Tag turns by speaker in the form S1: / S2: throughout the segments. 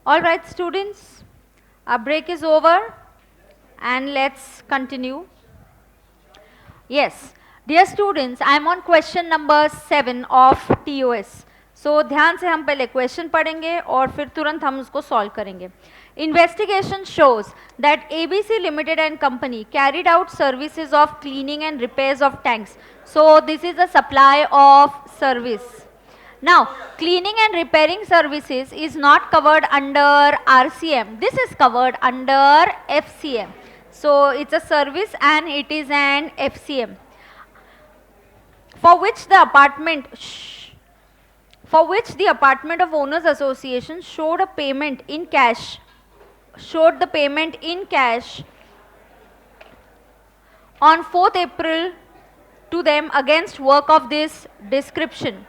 S1: All right, students, our break is over and let's continue. Yes, dear students, I am on question number 7 of TOS. So ध्यान से हम पहले question पढ़ेंगे और फिर तुरंत हम उसको सॉल्व करेंगे. Investigation shows that ABC Limited and Company carried out services of cleaning and repairs of tanks. So this is a supply of service. Now, cleaning and repairing services is not covered under RCM. This is covered under FCM. So, it's a service and it is an FCM. For which the apartment of owners association showed the payment in cash on 4th April to them against work of this description.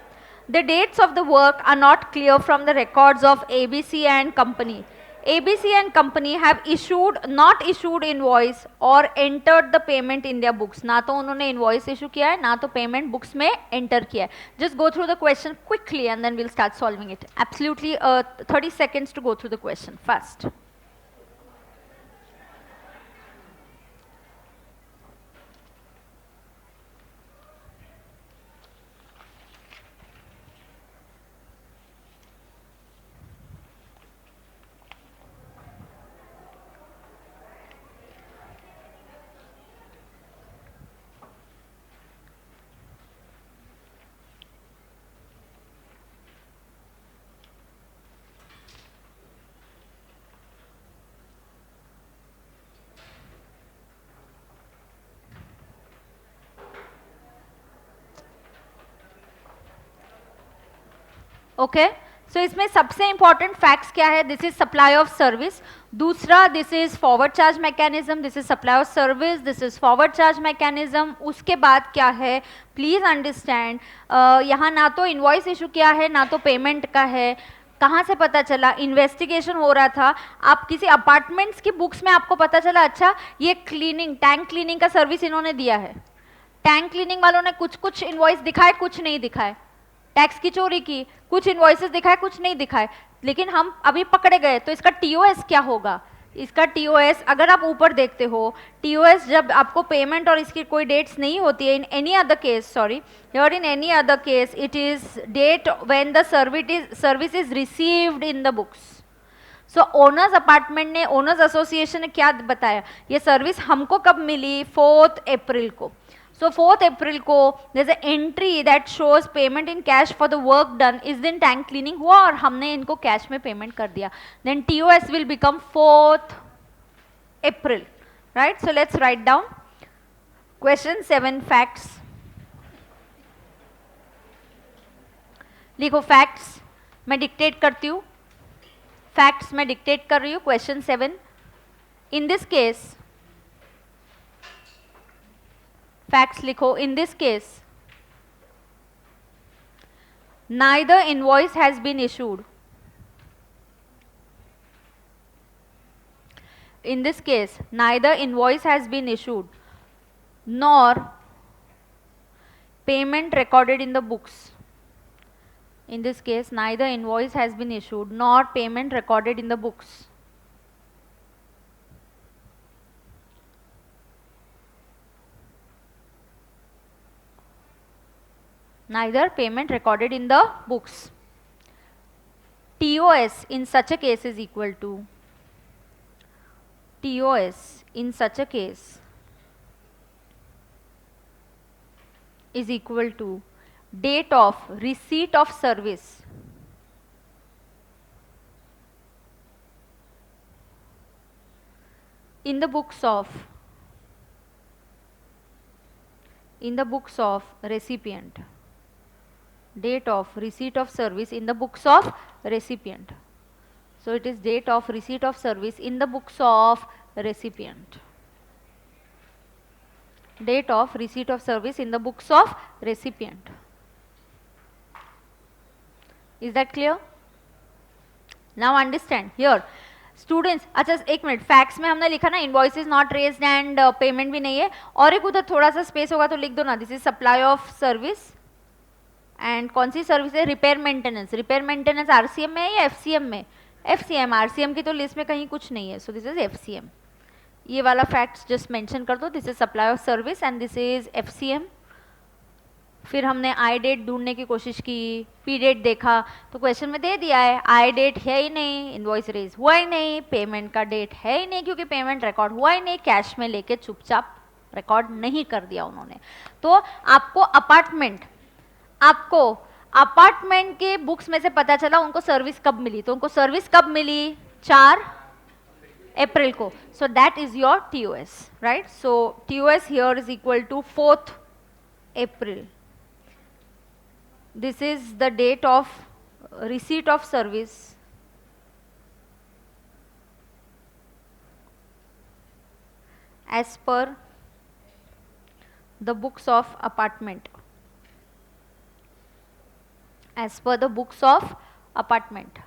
S1: The dates of the work are not clear from the records of ABC and Company. ABC and Company have not issued invoice or entered the payment in their books. ना तो उन्होंने invoice issue किया है, ना तो payment books में enter किया है. Just go through the question quickly and then we'll start solving it. Absolutely 30 seconds to go through the question first. Okay so इसमें सबसे इंपॉर्टेंट फैक्ट्स क्या है. This is supply of service. दूसरा, this is forward charge mechanism. This is supply of service, this is forward charge mechanism. उसके बाद क्या है, please understand, यहाँ ना तो इनवॉइस इशू किया है ना तो पेमेंट का है. कहाँ से पता चला? इन्वेस्टिगेशन हो रहा था. आप किसी अपार्टमेंट्स की बुक्स में आपको पता चला, अच्छा ये क्लीनिंग, टैंक क्लीनिंग का सर्विस इन्होंने दिया है. टैंक क्लीनिंग वालों ने कुछ कुछ इनवॉइस दिखाए, कुछ नहीं दिखाए. टैक्स की चोरी की, कुछ इनवॉइसेस दिखाए, कुछ नहीं दिखाए. लेकिन हम अभी पकड़े गए, तो इसका टीओएस क्या होगा? इसका टीओएस, अगर आप ऊपर देखते हो, टीओएस जब आपको पेमेंट और इसकी कोई डेट्स नहीं होती है, in any other case, sorry, here in any other case it is date when the service is received in the books. So owners apartment ने, ओनर्स एसोसिएशन ने क्या बताया, ये सर्विस हमको कब मिली? 4th April को. So 4th April को there's an entry that shows payment in cash for the work done. इस दिन टैंक क्लीनिंग हुआ और हमने इनको कैश में पेमेंट कर दिया. Then TOS will become 4th April, right? So let's write down question 7 facts. लिखो facts, मैं डिक्टेट करती हूँ. facts मैं डिक्टेट कर रही हूँ. question 7. In this case, facts लिखो. In this case, neither invoice has been issued. In this case, neither invoice has been issued nor payment recorded in the books. In this case, neither invoice has been issued nor payment recorded in the books. Neither payment recorded in the books. TOS in such a case is equal to, TOS in such a case is equal to date of receipt of service in the books of recipient. Date of receipt of service in the books of recipient. So it is date of receipt of service in the books of recipient. Date of receipt of service in the books of recipient. Is that clear? Now understand here. Students, अच्छा एक minute, fax में हमने लिखा ना invoice is not raised and payment भी नहीं है, और एक उधर थोड़ा सा स्पेस होगा तो लिख दो ना, this is supply of service. And कौन सी सर्विस है? Repair maintenance. Repair maintenance RCM में है या एफसीएम में? FCM, RCM की तो लिस्ट में कहीं कुछ नहीं है, सो दिस इज FCM. ये वाला फैक्ट्स जस्ट मेंशन कर दो, this is supply of service and this is FCM. फिर हमने आई डेट ढूंढने की कोशिश की, पी डेट देखा तो क्वेश्चन में दे दिया है आई डेट है ही नहीं, इनवॉइस रेज हुआ ही नहीं, पेमेंट का डेट है ही नहीं क्योंकि पेमेंट रिकॉर्ड हुआ ही नहीं, कैश में लेके चुपचाप रिकॉर्ड नहीं कर दिया उन्होंने. तो आपको अपार्टमेंट के बुक्स में से पता चला उनको सर्विस कब मिली, तो उनको सर्विस कब मिली 4 अप्रैल को. So that is your TOS, right. So TOS here is equal to 4th April. This is the date of receipt of service as per the books of apartment. As per the books of apartment.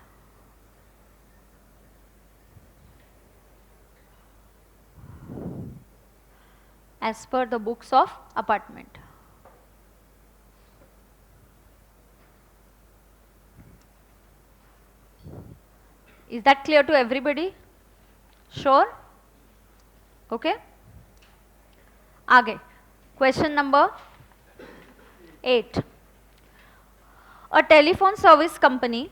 S1: As per the books of apartment. Is that clear to everybody? Sure? Okay. आगे question number 8. A telephone service company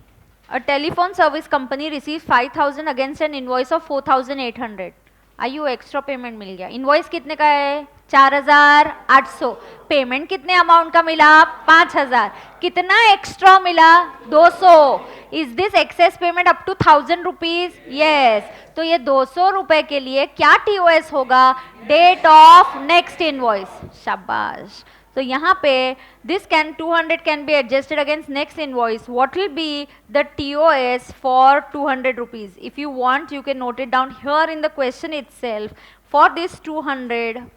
S1: receives 5,000 against an invoice of 4,800. आयु extra payment मिल गया. Invoice कितने का है 4,800. Payment कितने amount का मिला 5,000. कितना एक्स्ट्रा मिला 200. Is this excess payment up to 1,000 rupees? Yes. तो ये 200 रुपए के लिए क्या TOS होगा? Date of next invoice. शाबाश. तो यहाँ पे this 200 can be adjusted against next invoice. What will be the TOS for 200 rupees? If you want, you can note it down here in the question itself. For this 200,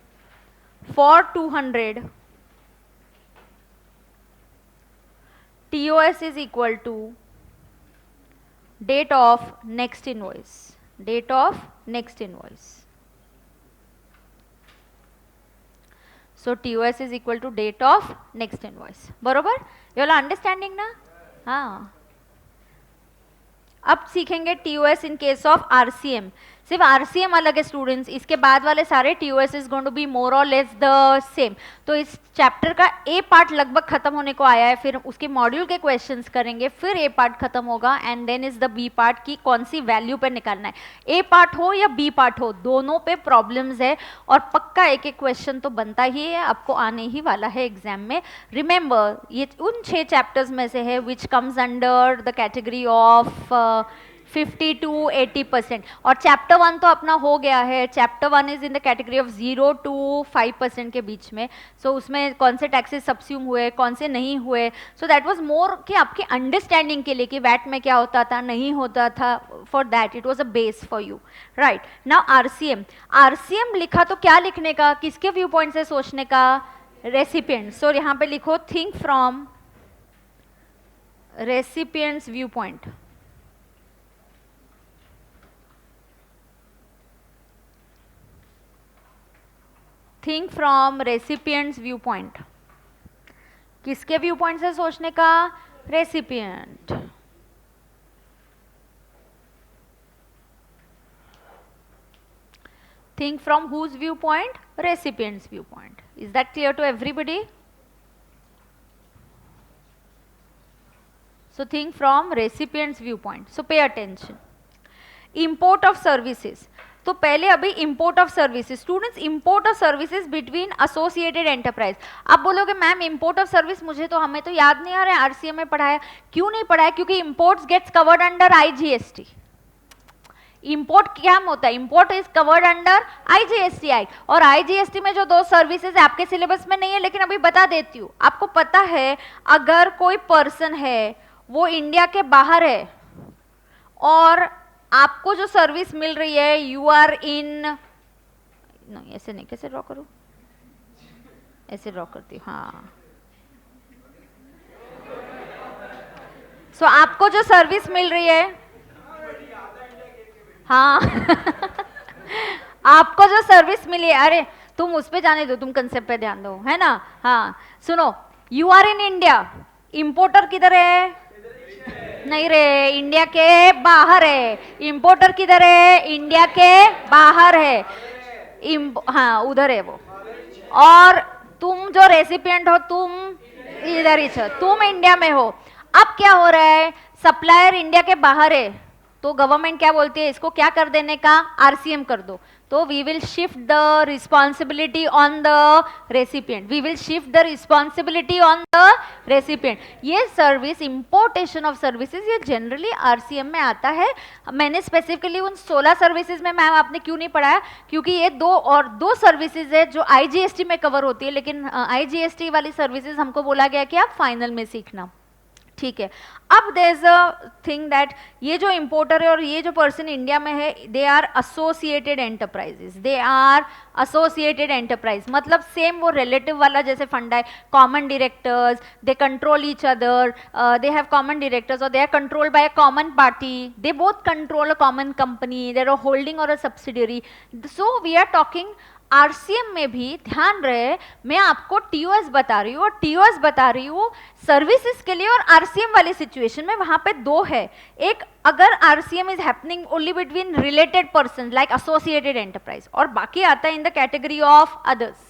S1: TOS is equal to date of next invoice. Date of next invoice. So TOS is equal to date of next invoice. बरोबर? You all understanding ना? हाँ. अब सीखेंगे TOS in case of RCM. सिर्फ RCM अलग है students, इसके बाद वाले सारे TOS is going to be more or less the same. तो इस चैप्टर का A पार्ट लगभग खत्म होने को आया है, फिर उसके मॉड्यूल के क्वेश्चंस करेंगे, फिर A पार्ट खत्म होगा and then is the B part की कौन सी वैल्यू पे निकालना है. A पार्ट हो या B पार्ट हो, दोनों पे प्रॉब्लम्स है और पक्का एक एक क्वेश्चन तो बनता ही है, आपको आने ही वाला है एग्जाम में. रिमेंबर ये उन 6 चैप्टर्स में से है which comes under the category of 50 to 80%. और चैप्टर 1 तो अपना हो गया है. Chapter 1 is in the category of 0 to 5% के बीच में. सो उसमें कौन से टैक्सेस सब्स्यूम हुए, कौन से नहीं हुए. सो दैट वाज मोर कि आपकी अंडरस्टैंडिंग के लिए कि वैट में क्या होता था, नहीं होता था. For that it was a base for you, right. Now RCM लिखा तो क्या लिखने का, किसके व्यू पॉइंट से सोचने का? रेसिपिएंट. सो यहाँ पे लिखो think from recipient's view point. Think from recipient's view point. किसके व्यू पॉइंट से सोचने का? Recipient. Think from whose viewpoint? Recipient's view point. Is that clear to everybody? So think from recipient's view point. So pay attention. Import of services. तो पहले अभी import of services. Students import of services between associated enterprise. आप बोलोगे ma'am import of service मुझे तो हमें तो याद नहीं आ रहा है, RCM में पढ़ाया. क्यों नहीं पढ़ाया? क्योंकि imports gets covered under IGST. Import क्या होता है? Import is covered under IGST act. और IGST में जो 2 सर्विसेज आपके सिलेबस में नहीं है, लेकिन अभी बता देती हूँ. आपको पता है अगर कोई पर्सन है वो इंडिया के बाहर है और आपको जो सर्विस मिल रही है, यू आर इन, नहीं ऐसे नहीं, कैसे ड्रॉ करूं? ऐसे ड्रॉ करती हूँ. हाँ. सो आपको जो सर्विस मिल रही है, हाँ आपको जो सर्विस मिली है, अरे तुम उस पे जाने दो, तुम कंसेप्ट पे ध्यान दो, है ना. हाँ सुनो, you are in India. Importer किधर है? नहीं रे, इंडिया के बाहर है। इंपोर्टर किधर है? इंडिया के बाहर है। हाँ उधर है वो। और तुम जो रेसिपिएंट हो तुम इधर ही हो, तुम इंडिया में हो। अब क्या हो रहा है, सप्लायर इंडिया के बाहर है तो गवर्नमेंट क्या बोलती है, इसको क्या कर देने का, आरसीएम कर दो। तो we will shift the responsibility on the recipient, we will shift the responsibility on the recipient. ये सर्विस, इंपोर्टेशन ऑफ सर्विसेज, ये जनरली आरसीएम में आता है। मैंने स्पेसिफिकली उन 16 सर्विसेज में, मैम आपने क्यों नहीं पढ़ाया, क्योंकि ये दो सर्विसेज है जो आईजीएसटी में कवर होती है, लेकिन आईजीएसटी वाली सर्विसेज हमको बोला गया कि आप फाइनल में सीखना, ठीक है। अब there is a thing that ये जो इंपोर्टर है और ये जो पर्सन इंडिया में है, they are associated enterprises, they are associated enterprise, मतलब सेम वो रिलेटिव वाला जैसे फंडा है, common directors, they control each other, they have common directors और they are controlled by a common party, they both control a common company, there a holding और a subsidiary. So we are talking RCM में भी, ध्यान रहे मैं आपको TOS बता रही हूँ और टीओएस बता रही हूँ सर्विसेज के लिए, और आरसीएम वाली सिचुएशन में वहां पे दो है। एक, अगर RCM is happening only between related person like associated enterprise, और बाकी आता है in the category of others.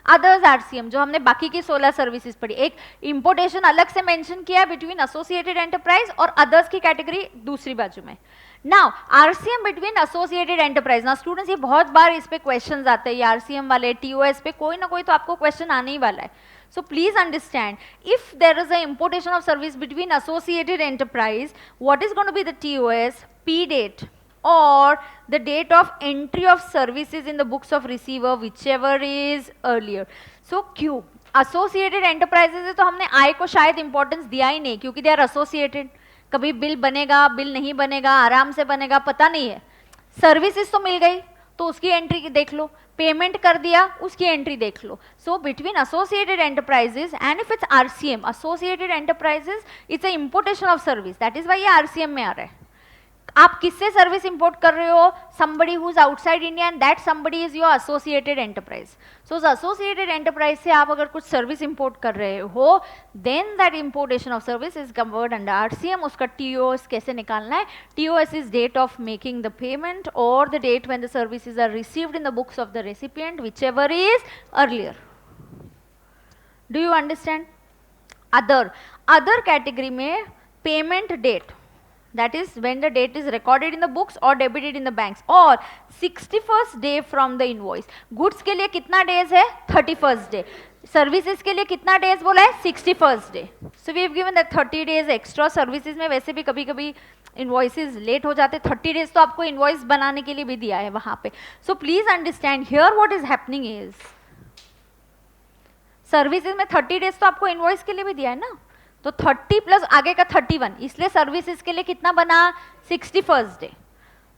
S1: Others RCM जो हमने बाकी की 16 सर्विसेज पढ़ी, एक इंपोर्टेशन अलग से मेंशन किया बिटवीन एसोसिएटेड एंटरप्राइज और अदर्स की कैटेगरी दूसरी बाजू में। Now RCM between associated enterprise, ना स्टूडेंट्स ये बहुत बार इस पे क्वेश्चंस आते हैं, आरसीएम वाले टीओएस पे कोई ना कोई तो आपको क्वेश्चन आने ही वाला है। So please understand, if there is a importation of service between associated enterprise, what is going to be the TOS, P date or the date of entry of services in the books of receiver, whichever is earlier. So क्यों associated enterprises है तो हमने I को शायद importance दिया ही नहीं, क्योंकि they are associated, कभी बिल बनेगा बिल नहीं बनेगा, आराम से बनेगा पता नहीं है। सर्विसेज तो मिल गई तो उसकी एंट्री देख लो, पेमेंट कर दिया उसकी एंट्री देख लो। So between associated enterprises and if it's RCM, associated enterprises, it's a importation of service, that is why ये आरसीएम में आ रहा है। आप किससे सर्विस इंपोर्ट कर रहे हो, somebody who is outside India and that somebody is your associated enterprise. So उस associated enterprise से आप अगर कुछ सर्विस इंपोर्ट कर रहे हो, then that importation of service is covered under RCM. उसका TOS कैसे निकालना है, TOS is date of making the payment or the date when the services are received in the books of the recipient, whichever is earlier. Do you understand? Other category में payment date, that is when the date is recorded in the books or debited in the banks, और 61st day from the invoice. Goods के लिए कितना days है, 31st day. Services के लिए कितना days बोला है, 61st day. So we have given that 30 days extra. Services में वैसे भी कभी कभी इन्वॉइसेज लेट हो जाते, 30 डेज तो आपको इन्वॉइस बनाने के लिए भी दिया है वहां पे। So please understand here what is happening is, services में 30 डेज तो आपको इन्वॉइस के लिए भी दिया है ना, तो 30 प्लस आगे का 31, इसलिए सर्विसेज के लिए कितना बना, 61st डे।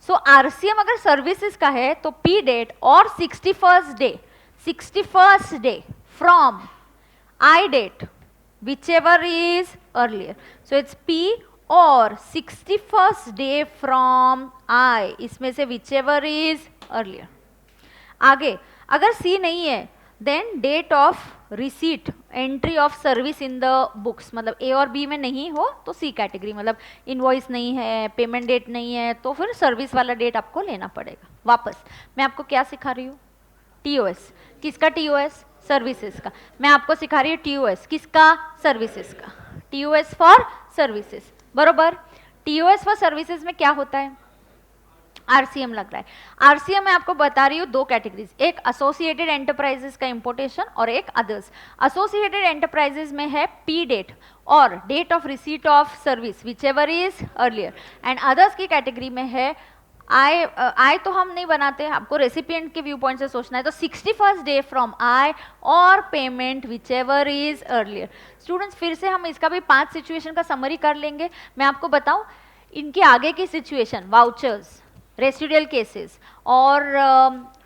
S1: सो आरसीएम अगर सर्विसेज का है तो पी डेट और 61st day from I date, whichever is earlier. So it's P और 61st डे फ्रॉम I, इसमें से whichever is earlier. आगे अगर C नहीं है then date of receipt, entry of service in the books, मतलब A और बी में नहीं हो तो सी कैटेगरी, मतलब इनवॉइस नहीं है, पेमेंट डेट नहीं है, तो फिर सर्विस वाला डेट आपको लेना पड़ेगा वापस। मैं आपको क्या सिखा रही हूँ, टीओएस। किसका टीओएस, सर्विसेज का। मैं आपको सिखा रही हूँ टीओएस किसका, सर्विसेज का। टीओएस फॉर सर्विसेज, बरोबर। टीओएस फॉर सर्विसेज में क्या होता है, आरसीएम लग रहा है। आरसीएम में आपको बता रही हूँ दो कैटेगरीज, एक एसोसिएटेड एंटरप्राइजेस का इंपोर्टेशन और एक अदर्स। एसोसिएटेड एंटरप्राइजेस में है पी डेट और date of receipt of service whichever is earlier, and others की कैटेगरी में है आई तो हम नहीं बनाते, आपको रेसिपिएंट के व्यू पॉइंट से सोचना है, तो 61st डे फ्रॉम आई और payment whichever is earlier. Students फिर से हम इसका भी 5 सिचुएशन का समरी कर लेंगे। मैं आपको बताऊं इनके आगे की सिचुएशन, वाउचर्स, रेसिडुअल केसेस और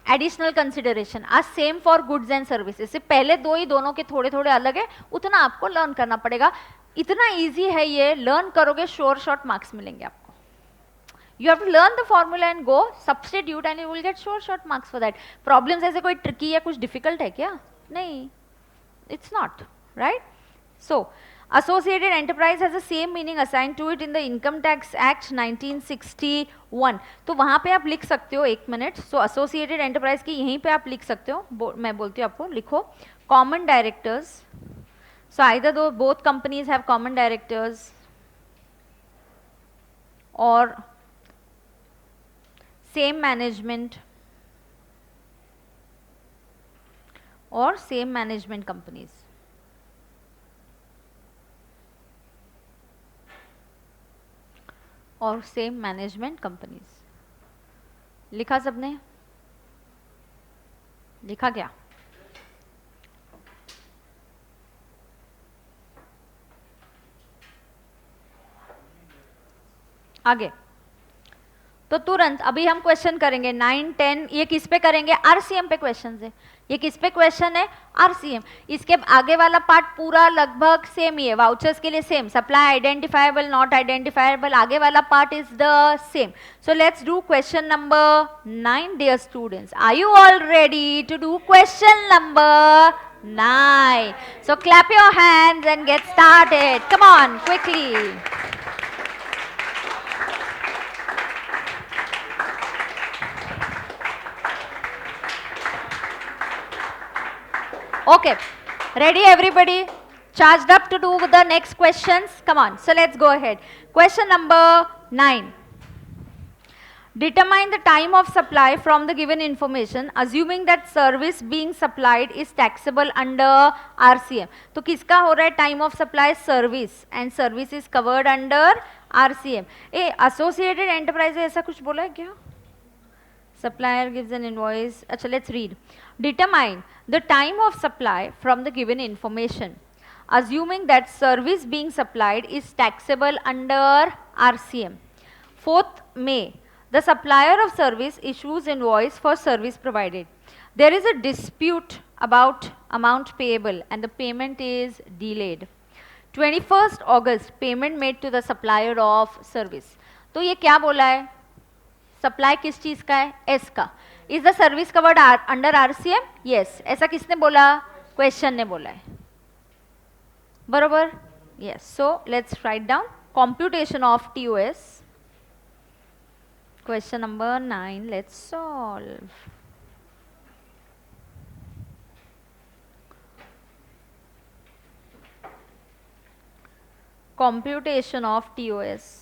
S1: additional consideration are same for goods and services. से पहले दो ही दोनों के थोड़े थोड़े अलग है, उतना आपको लर्न करना पड़ेगा। इतना इजी है ये, लर्न करोगे श्योर शॉर्ट मार्क्स मिलेंगे आपको। You have to learn the formula and go substitute and you will get sure short marks for that. Problems ऐसे कोई ट्रिकी या कुछ डिफिकल्ट है क्या, नहीं, it's not, right. So Associated enterprise has the same meaning assigned to it in the Income Tax Act 1961. तो वहाँ पे आप लिख सकते हो, एक मिनट. So associated enterprise की यहीं पे आप लिख सकते हो. मैं बोलती हूँ आपको, लिखो common directors. So either though both companies have common directors or same management or same management companies. और सेम मैनेजमेंट कंपनीज. लिखा सबने? लिखा क्या? आगे तो तुरंत अभी हम क्वेश्चन करेंगे 9, 10. ये किस पे करेंगे? आरसीएम पे क्वेश्चन है. ये किस पे क्वेश्चन है? आरसीएम. इसके आगे वाला पार्ट पूरा लगभग सेम ही है. वाउचर्स के लिए same. Supply identifiable, not identifiable, आगे वाला part is the same. So let's do question number 9 dear students. Are you all ready to do question number 9? So clap your hands and get started. Come on quickly. Okay, ready everybody? Charged up to do the next questions? Come on, so let's go ahead. Question number 9. Determine the time of supply from the given information, assuming that service being supplied is taxable under RCM. तो किसका हो रहा है time of supply? Service, and service is covered under RCM. Associated enterprise ऐसा कुछ बोला है क्या? Supplier gives an invoice. अच्छा, let's read. Determine the time of supply from the given information, assuming that service being supplied is taxable under RCM. 4th May, the supplier of service issues invoice for service provided. There is a dispute about amount payable and the payment is delayed. 21st August, payment made to the supplier of service. तो ये क्या बोला है? Supply किस चीज का है? S का. Is the service covered under RCM? Yes. ऐसा किसने बोला? क्वेश्चन ने बोला है. बरोबर? Yes. So let's write down computation of TOS. Question number 9. Let's solve. Computation of TOS.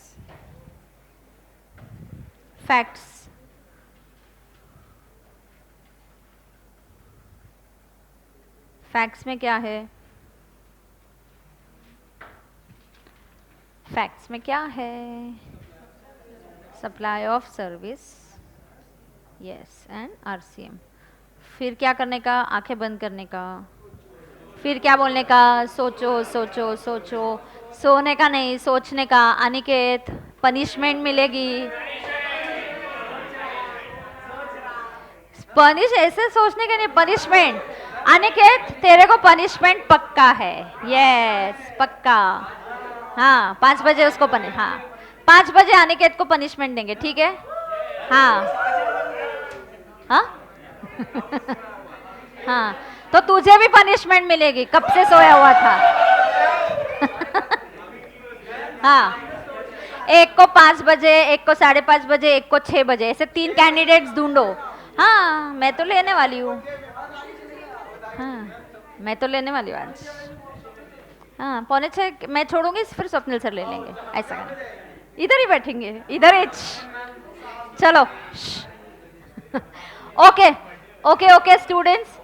S1: Facts. Facts में क्या है? फैक्ट्स में क्या है? Supply of service, yes, and RCM. फिर क्या करने का? आंखें बंद करने का. फिर क्या बोलने का? सोचो सोचो सोचो. सोने का नहीं, सोचने का. अनिकेत, पनिशमेंट मिलेगी. पनिश ऐसे सोचने के नहीं, पनिशमेंट. अनिकेत, तेरे को पनिशमेंट पक्का है. यस, पक्का. हाँ, 5 बजे उसको हाँ, 5 बजे अनिकेत को पनिशमेंट देंगे. ठीक है? हाँ. हाँ. हाँ, तो तुझे भी पनिशमेंट मिलेगी. कब से सोया हुआ था? हाँ, एक को 5 बजे, एक को 5:30 बजे, एक को 6 बजे. ऐसे 3 कैंडिडेट्स ढूंढो. हाँ, मैं तो लेने वाली हूँ. हाँ, मैं तो लेने वाली हूँ आज. हाँ, 5:45 मैं छोड़ूंगी, फिर स्वप्निल सर ले लेंगे. ऐसा इधर ही बैठेंगे, इधर ही. चलो. Okay okay okay students,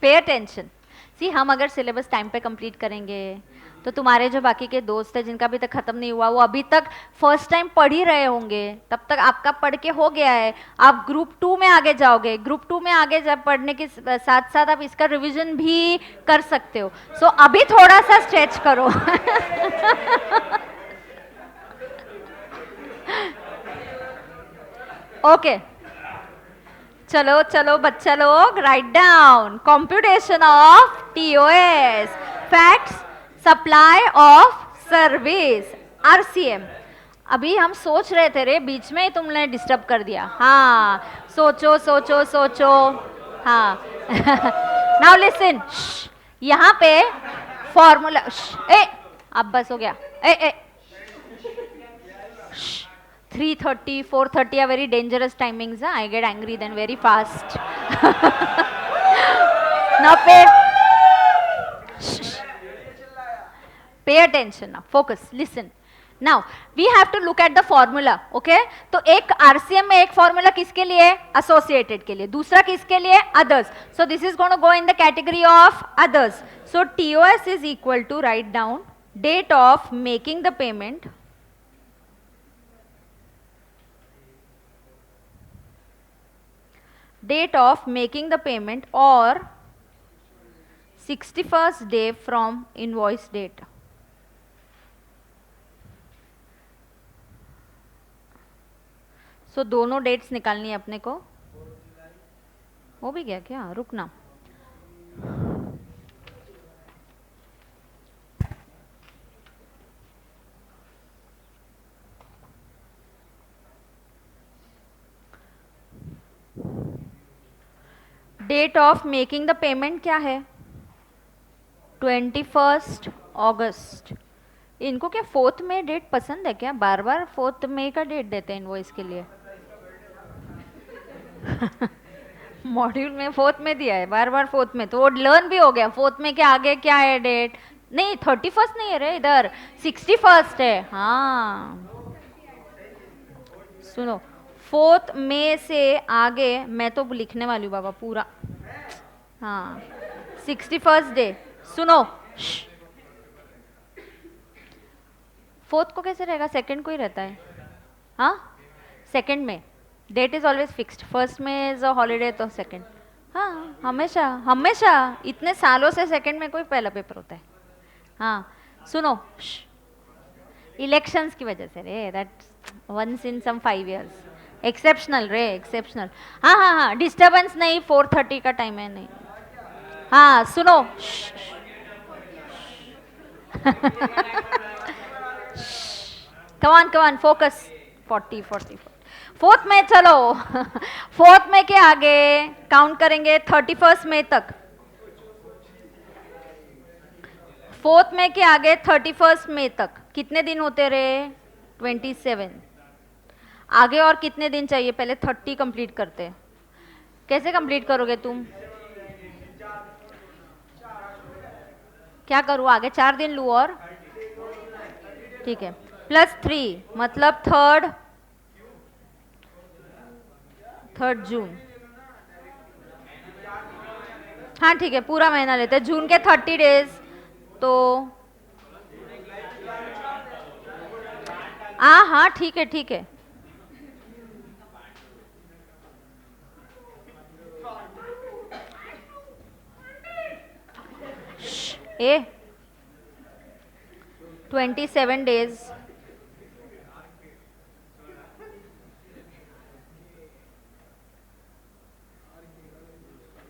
S1: pay attention. See, हम अगर सिलेबस टाइम पे कंप्लीट करेंगे तो तुम्हारे जो बाकी के दोस्त हैं जिनका अभी तक खत्म नहीं हुआ, वो अभी तक फर्स्ट टाइम पढ़ ही रहे होंगे. तब तक आपका पढ़ के हो गया है. आप ग्रुप 2 में आगे जाओगे. ग्रुप 2 में आगे जब पढ़ने के साथ साथ आप इसका रिवीजन भी कर सकते हो. सो अभी थोड़ा सा स्ट्रेच करो. ओके, चलो चलो बच्चा लोग, write down computation of TOS. Facts, supply of service, RCM. अभी हम सोच रहे थे रे, बीच में ही तुमने डिस्टर्ब कर दिया. हाँ, सोचो सोचो सोचो. हाँ. Now listen. यहाँ पे फॉर्मूला, ए अब बस हो गया, ए 3:30 4:30 are very dangerous timings. I get angry then very fast. Now pay attention now, focus, listen. Now we have to look at the formula. Okay, तो एक RCM में एक formula किसके लिए? Associated के लिए. दूसरा किसके लिए? Others. So this is going to go in the category of others. So TOS is equal to, write down, date of making the payment, date of making the payment or 61st day from invoice date. So दोनों dates निकालनी है अपने को. हो भी गया क्या? रुकना. Date of making the payment क्या है? 21 अगस्त. इनको क्या 4th में डेट पसंद है क्या? बार बार 4th मई का डेट देते हैं इनवॉइस के लिए. मॉड्यूल में 4th में दिया है, बार बार 4th में, तो वो लर्न भी हो गया. 4th में के आगे क्या है डेट? नहीं 31 नहीं है रे, इधर 61 है. हाँ सुनो, 4th मई से आगे मैं तो लिखने वाली हूँ बाबा पूरा. हाँ 61 डे. सुनो 4th को कैसे रहेगा? 2nd को ही रहता है. हाँ 2nd में date is always fixed. 1st में इज अ हॉलीडे तो 2nd. हाँ हमेशा हमेशा इतने सालों से 2nd में कोई पहला पेपर होता है. हाँ सुनो, इलेक्शंस की वजह से रे, that once in some 5 years, exceptional रे, एक्सेप्शनल. हाँ हाँ हाँ डिस्टर्बेंस नहीं, 4:30 का टाइम है नहीं. हाँ सुनो, कमान कमान फोकस. 40 4th में चलो. 4th में के आगे काउंट करेंगे 31 मई तक. 4th में के आगे 31 मई तक कितने दिन होते रहे? 27. आगे और कितने दिन चाहिए? पहले 30 कंप्लीट करते. कैसे कंप्लीट करोगे तुम? क्या करूँ आगे? 4 दिन लूँ और ठीक है, +3 मतलब 3rd जून. हाँ ठीक है, पूरा महीना लेते हैं. जून के 30 डेज तो हाँ ठीक है ठीक है. ए 27 डेज.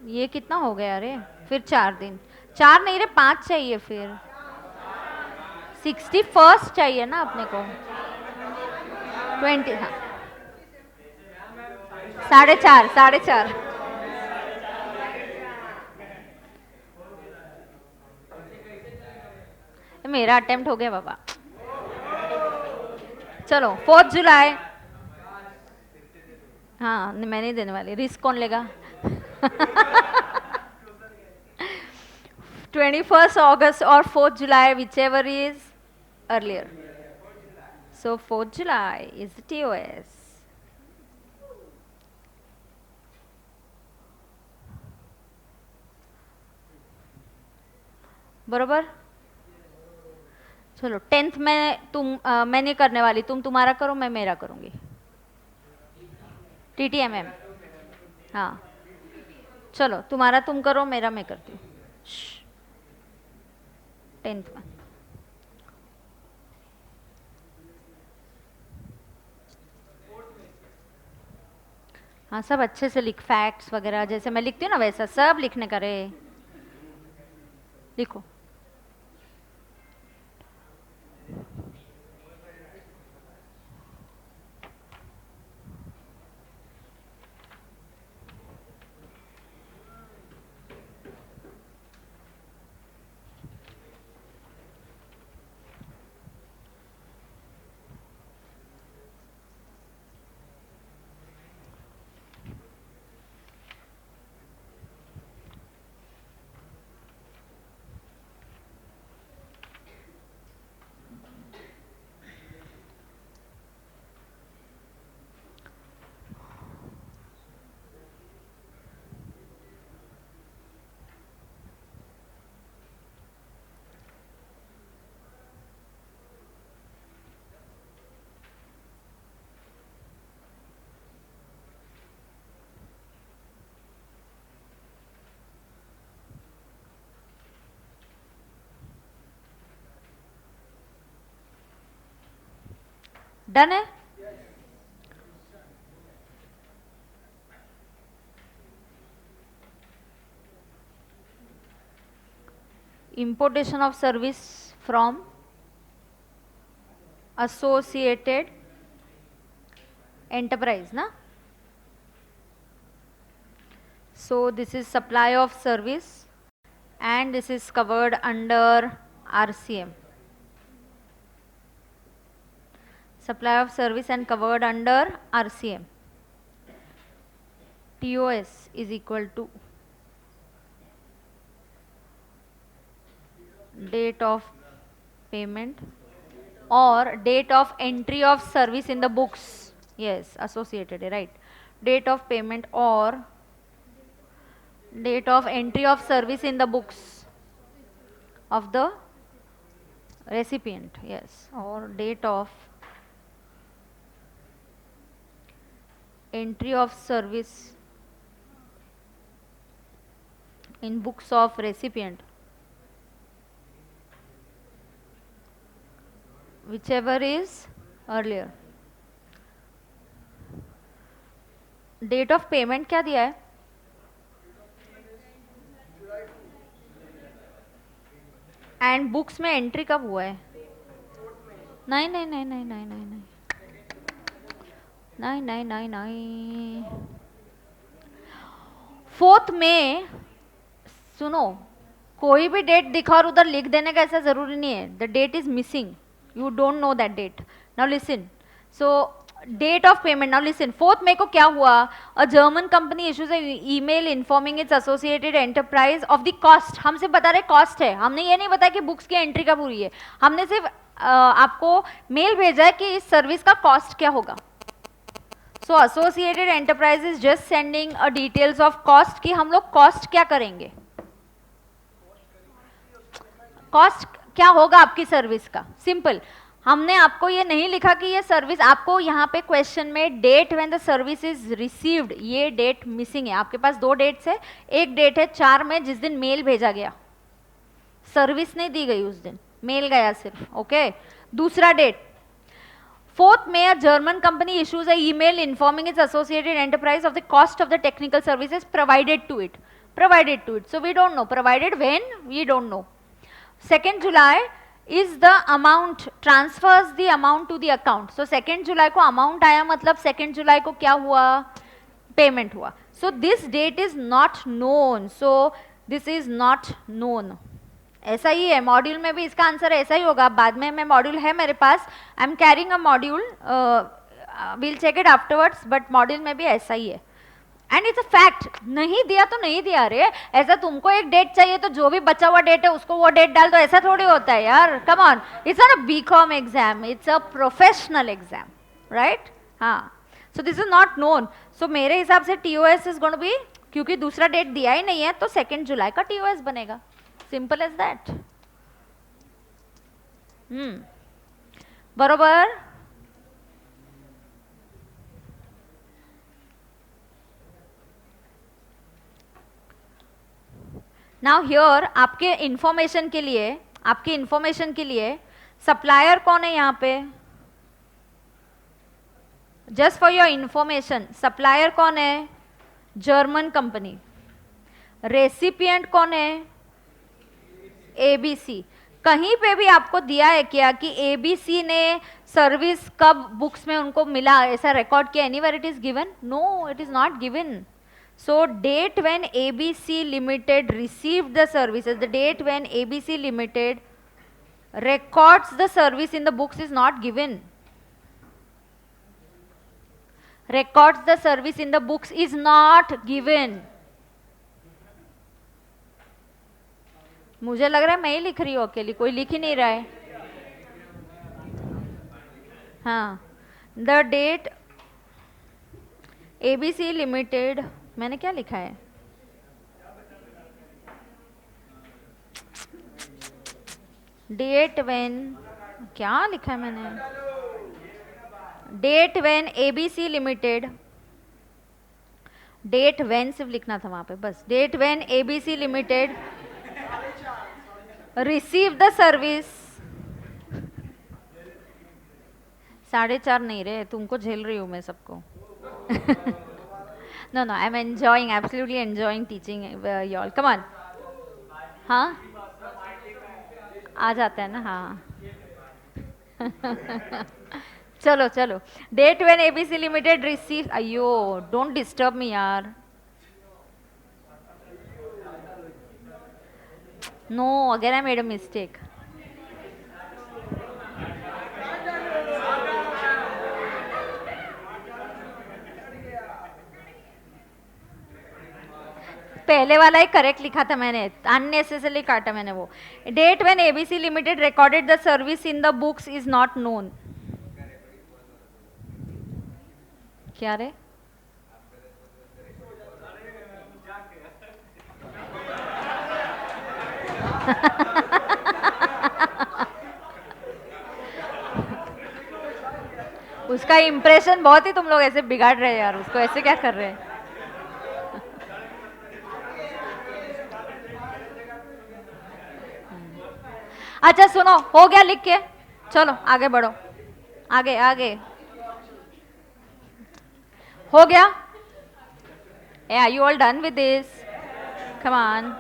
S1: ये कितना हो गया रे? फिर 4 दिन. 4 नहीं रे, 5 चाहिए. फिर 61st चाहिए ना अपने को. 20 हाँ 4.5. मेरा अटेम्प्ट हो गया बाबा. चलो 4th जुलाई. हाँ मैं नहीं देने वाली, रिस्क कौन लेगा? 21 August or 4th July, whichever is earlier. So 4th July is the TOS. बरोबर. चलो 10th में मैं नहीं करने वाली, तुम तुम्हारा करो, मैं मेरा करूंगी. TTMM. हाँ चलो तुम्हारा तुम करो, मेरा मैं करती हूँ. 10th में हाँ सब अच्छे से लिख, फैक्ट्स वगैरह जैसे मैं लिखती हूँ ना वैसा सब लिखने का रे. लिखो. डन है? Importation of service from associated enterprise, na? So this is supply of service and this is covered under RCM. Supply of service and covered under RCM. TOS is equal to date of payment or date of entry of service in the books. Yes, associated, right? Date of payment or date of entry of service in the books of the recipient. Yes, or date of entry of service in books of recipient, whichever is earlier. Date of payment क्या दिया है? And books में entry कब हुआ है? नहीं नहीं नहीं नहीं नहीं नहीं नहीं नहीं नहीं नहीं नहीं 4th में, सुनो, कोई भी डेट दिखा और उधर लिख देने का ऐसा जरूरी नहीं है. The date is missing, you don't know that date. Now listen, so date of payment. Now listen, 4th May को क्या हुआ? A German company issues email informing its associated enterprise of the cost. हम सिर्फ बता रहे cost है, हमने ये नहीं बताया कि बुक्स की एंट्री कब हुई है. हमने सिर्फ आपको मेल भेजा है कि इस सर्विस का कॉस्ट क्या होगा. So associated enterprise is just sending a details of cost कि हम लोग कॉस्ट क्या करेंगे, कॉस्ट क्या होगा आपकी सर्विस का. सिंपल. हमने आपको ये नहीं लिखा कि ये सर्विस, आपको यहाँ पे क्वेश्चन में date when the service is received, ये डेट मिसिंग है. आपके पास 2 डेट्स है. एक डेट है 4 में जिस दिन मेल भेजा गया, सर्विस नहीं दी गई उस दिन, मेल गया सिर्फ. ओके. दूसरा date 4th May, a German company issues a email informing its associated enterprise of the cost of the technical services provided to it. Provided to it. So we don't know. Provided when? We don't know. 2nd July is the amount, transfers the amount to the account. So 2nd July को amount आया, मतलब 2nd July को क्या हुआ? Payment हुआ. So this date is not known. So this is not known. ऐसा ही है मॉड्यूल में भी, इसका आंसर ऐसा ही होगा. बाद में मैं मॉड्यूल है मेरे पास, I am carrying a module, will check it afterwards, but module में भी ऐसा ही है. And it's a fact. नहीं दिया तो नहीं दिया रे. ऐसा तुमको एक डेट चाहिए तो जो भी बचा हुआ डेट है उसको वो डेट डाल दो, ऐसा थोड़ी होता है यार. Come on, it's not a BCom exam, it's a professional exam, right? हाँ. So this is not known. सो मेरे हिसाब से TOS is going to be, क्योंकि दूसरा डेट दिया ही नहीं है तो 2nd जुलाई का टीओएस बनेगा. Simple as that. बरोबर. नाउ हियर आपके इंफॉर्मेशन के लिए, आपके इंफॉर्मेशन के लिए सप्लायर कौन है यहाँ पे? Just for your information, supplier कौन है? German company. रेसिपिएंट कौन है? एबीसी. कहीं पे भी आपको दिया है क्या कि एबीसी ने सर्विस कब बुक्स में उनको मिला, ऐसा रिकॉर्ड किया? Anywhere it is given? No, it is not given. So date when ABC Limited received the services, the date when ABC Limited records the service in the books is not given. Records the service in the books is not given. मुझे लग रहा है मैं ही लिख रही हूँ अकेली, कोई लिख ही नहीं रहा है. हाँ. The date ABC Limited, मैंने क्या लिखा है? डेट व्हेन, क्या लिखा है मैंने? Date when ABC limited, date when सिर्फ लिखना था वहां पे बस. Date when ABC limited receive the service, 4.5 नहीं रहे, तुमको झेल रही हूँ मैं सबको. No, no, I'm enjoying, absolutely enjoying teaching y'all. Come on. हाँ आ जाता है ना. हाँ. चलो चलो. Date when ABC limited receive. अयो डोंट डिस्टर्ब मी यार. No, again I made a mistake. पहले वाला ही करेक्ट लिखा था मैंने, अननेसेसरली काटा मैंने वो. Date when ABC limited recorded the service in the books is not known. क्या रे? उसका इंप्रेशन बहुत ही तुम लोग ऐसे बिगाड़ रहे हैं यार, उसको ऐसे क्या कर रहे हैं. अच्छा सुनो, हो गया लिख के, चलो आगे बढ़ो. आगे आगे हो गया. Are you all done with this? Come on.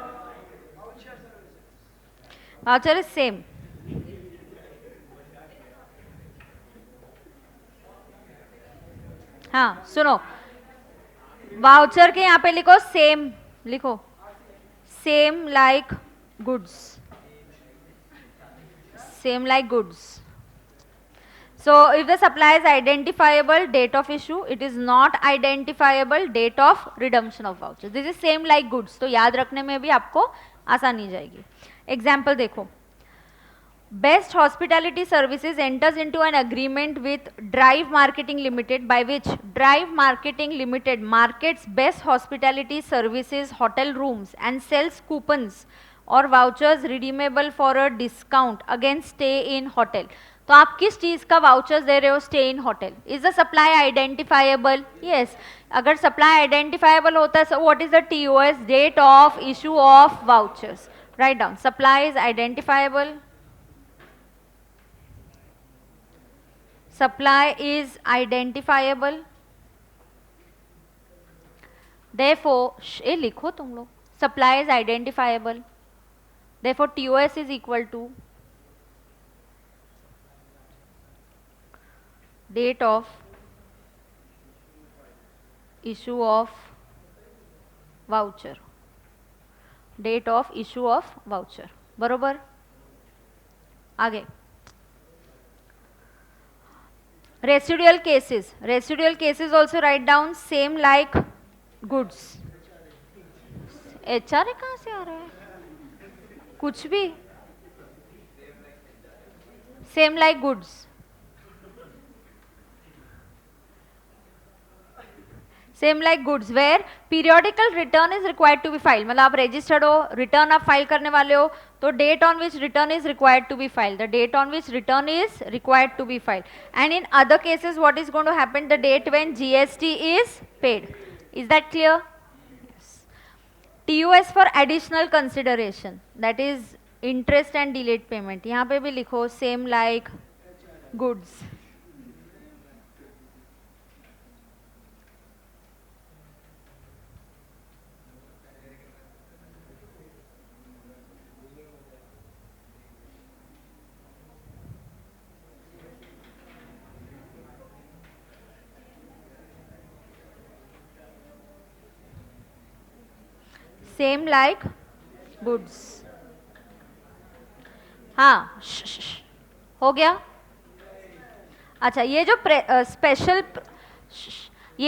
S1: Voucher is same. हाँ सुनो, वाउचर के यहाँ पे लिखो सेम, लिखो same like goods, same like goods. So if the supply is identifiable date of issue, it is not identifiable date of redemption of voucher. This is same like goods. तो याद रखने में भी आपको आसानी जाएगी. एग्जाम्पल देखो, Best Hospitality Services enters into an agreement with Drive Marketing Limited, by which Drive Marketing Limited markets Best Hospitality Services hotel rooms and sells coupons or vouchers redeemable for a discount against stay in hotel. तो आप किस चीज का vouchers दे रहे हो? Stay in hotel. Is the supply identifiable? Yes. अगर supply identifiable होता है, what is the TOS? Date of issue of vouchers. Right down. Supply is identifiable. Supply is identifiable. Therefore, ये लिखो तुम लोग. Supply is identifiable. Therefore, TOS is equal to date of issue of voucher. Date of issue of voucher. बरोबर? आगे. Residual cases. Residual cases also write down same like goods. HRA कहाँ से आ रहा है? कुछ भी. Same like goods. Same like goods where periodical return is required to be filed. मतलब आप registered हो, return आप file करने वाले हो, तो date on which return is required to be filed. The date on which return is required to be filed. And in other cases, what is going to happen? The date when GST is paid. Is that clear? Yes. TOS for additional consideration. That is interest and delayed payment. यहाँ पे भी लिखो same like goods. Same like goods. हाँ हो गया. अच्छा, ये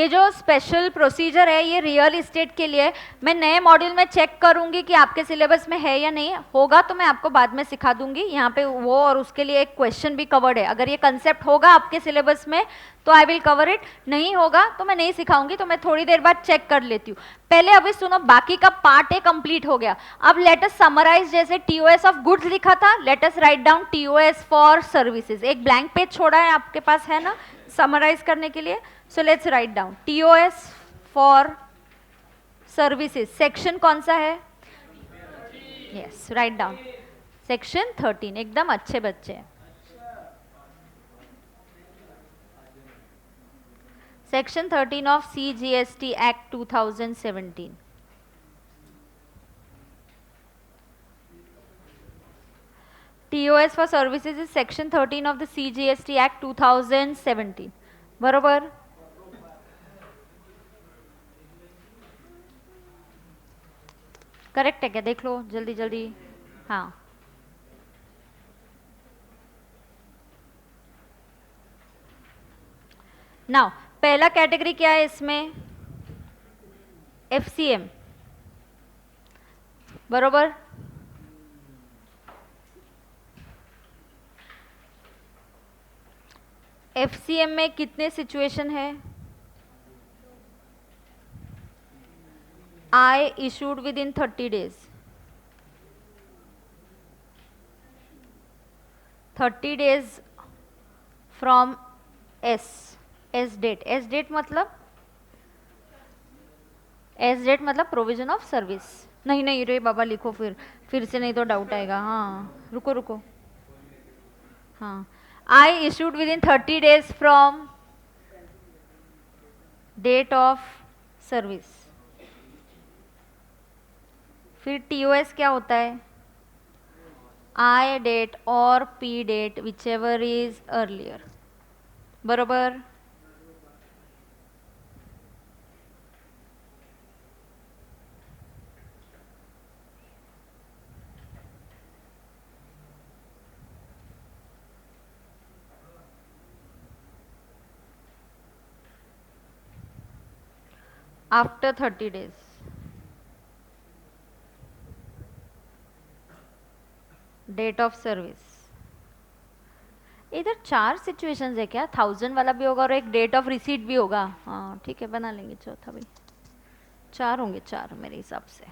S1: जो स्पेशल प्रोसीजर है, ये रियल इस्टेट के लिए. मैं नए मॉड्यूल में चेक करूंगी कि आपके सिलेबस में है या नहीं. होगा तो मैं आपको बाद में सिखा दूंगी. यहाँ पे वो और उसके लिए एक क्वेश्चन भी कवर्ड है. अगर ये कंसेप्ट होगा आपके सिलेबस में तो आई विल कवर इट. नहीं होगा तो मैं नहीं सिखाऊंगी. तो मैं थोड़ी देर बाद चेक कर लेती हूँ. पहले अभी सुनो, बाकी का पार्ट ए कंप्लीट हो गया. अब लेट अस समराइज. जैसे टीओएस ऑफ गुड्स लिखा था, let us right down TOS for services. एक ब्लैंक पेज छोड़ा है आपके पास, है ना, समराइज करने के लिए. So let's write down TOS for services. Section कौन सा है? Yes, write down. Section 13. एकदम अच्छे बच्चे हैं. Section 13 of CGST Act 2017. TOS for services is Section 13 of the CGST Act 2017. बरोबर? करेक्ट है क्या? देख लो जल्दी जल्दी. हाँ. नाउ पहला कैटेगरी क्या है इसमें? FCM. बरोबर? FCM में कितने सिचुएशन है? I issued within 30 days. 30 days from S date. S date मतलब प्रोविजन ऑफ सर्विस. नहीं रे बाबा लिखो फिर से, नहीं तो डाउट आएगा. हाँ रुको. हाँ, I issued within 30 days from date of service. फिर TOS क्या होता है? I date और P date whichever is earlier. बरोबर? After 30 days. Date of service. इधर 4 सिचुएशंस है क्या? 1000 वाला भी होगा और एक डेट ऑफ रिसीट भी होगा. हाँ ठीक है, बना लेंगे चौथा भी. 4 होंगे, 4 मेरे हिसाब से.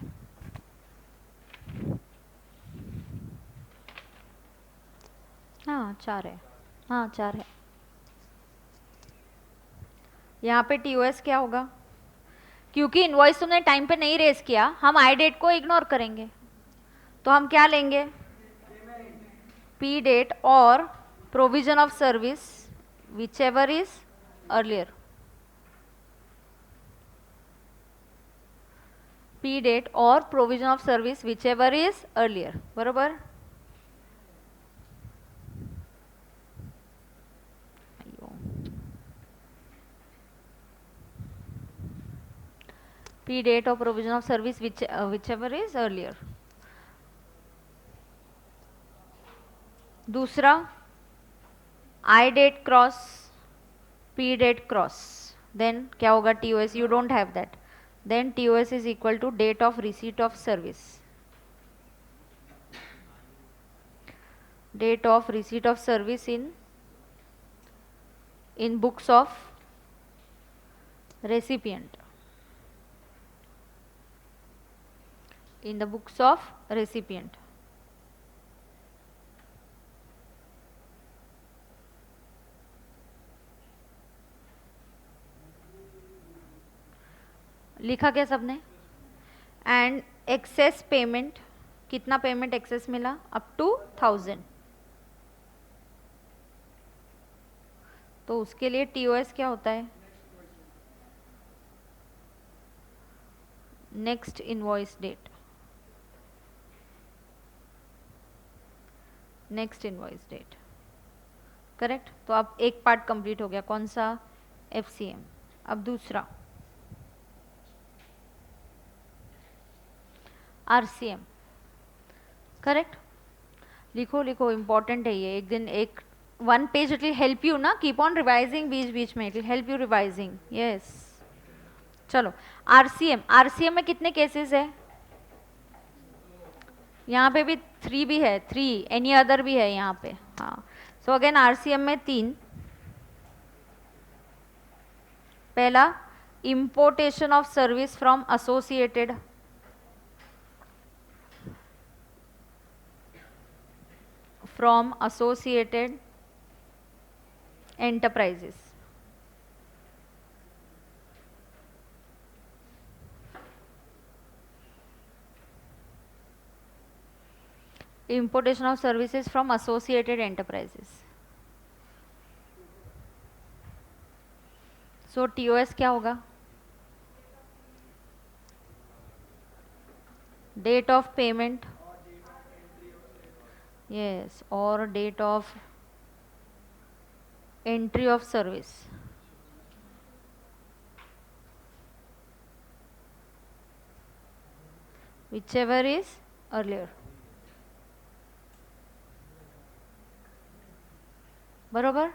S1: हाँ 4 है. हाँ 4 है. यहाँ पे TOS क्या होगा? क्योंकि इनवॉइस तुमने टाइम पे नहीं रेज किया, हम आई डेट को इग्नोर करेंगे. तो हम क्या लेंगे? P date और provision of service whichever is earlier. P date और provision of service whichever is earlier. बरोबर? P date or provision of service whichever is earlier. दूसरा I date cross P date cross, then क्या होगा? TOS. You don't have that. Then TOS is equal to date of receipt of service. Date of receipt of service in books of recipient. In the books of recipient. लिखा क्या सबने? And excess payment, कितना payment excess मिला? Up to 1000. तो उसके लिए TOS क्या होता है? Next invoice date. Next invoice date. Correct. तो अब एक पार्ट कंप्लीट हो गया. कौन सा? FCM. अब दूसरा RCM. करेक्ट. लिखो इंपॉर्टेंट है ये. एक दिन एक 1 page it will help you ना. कीप ऑन रिवाइजिंग बीच में. It will help you revising. Yes. चलो RCM में कितने केसेस है? यहाँ पे भी 3 भी है. 3 एनी अदर भी है यहाँ पे. हाँ. सो अगेन RCM में 3. पहला importation of service from associated. From associated enterprises. Importation of services from associated enterprises. So TOS क्या होगा? डेट ऑफ पेमेंट, यस, और date of entry of service. whichever is earlier. बरोबर.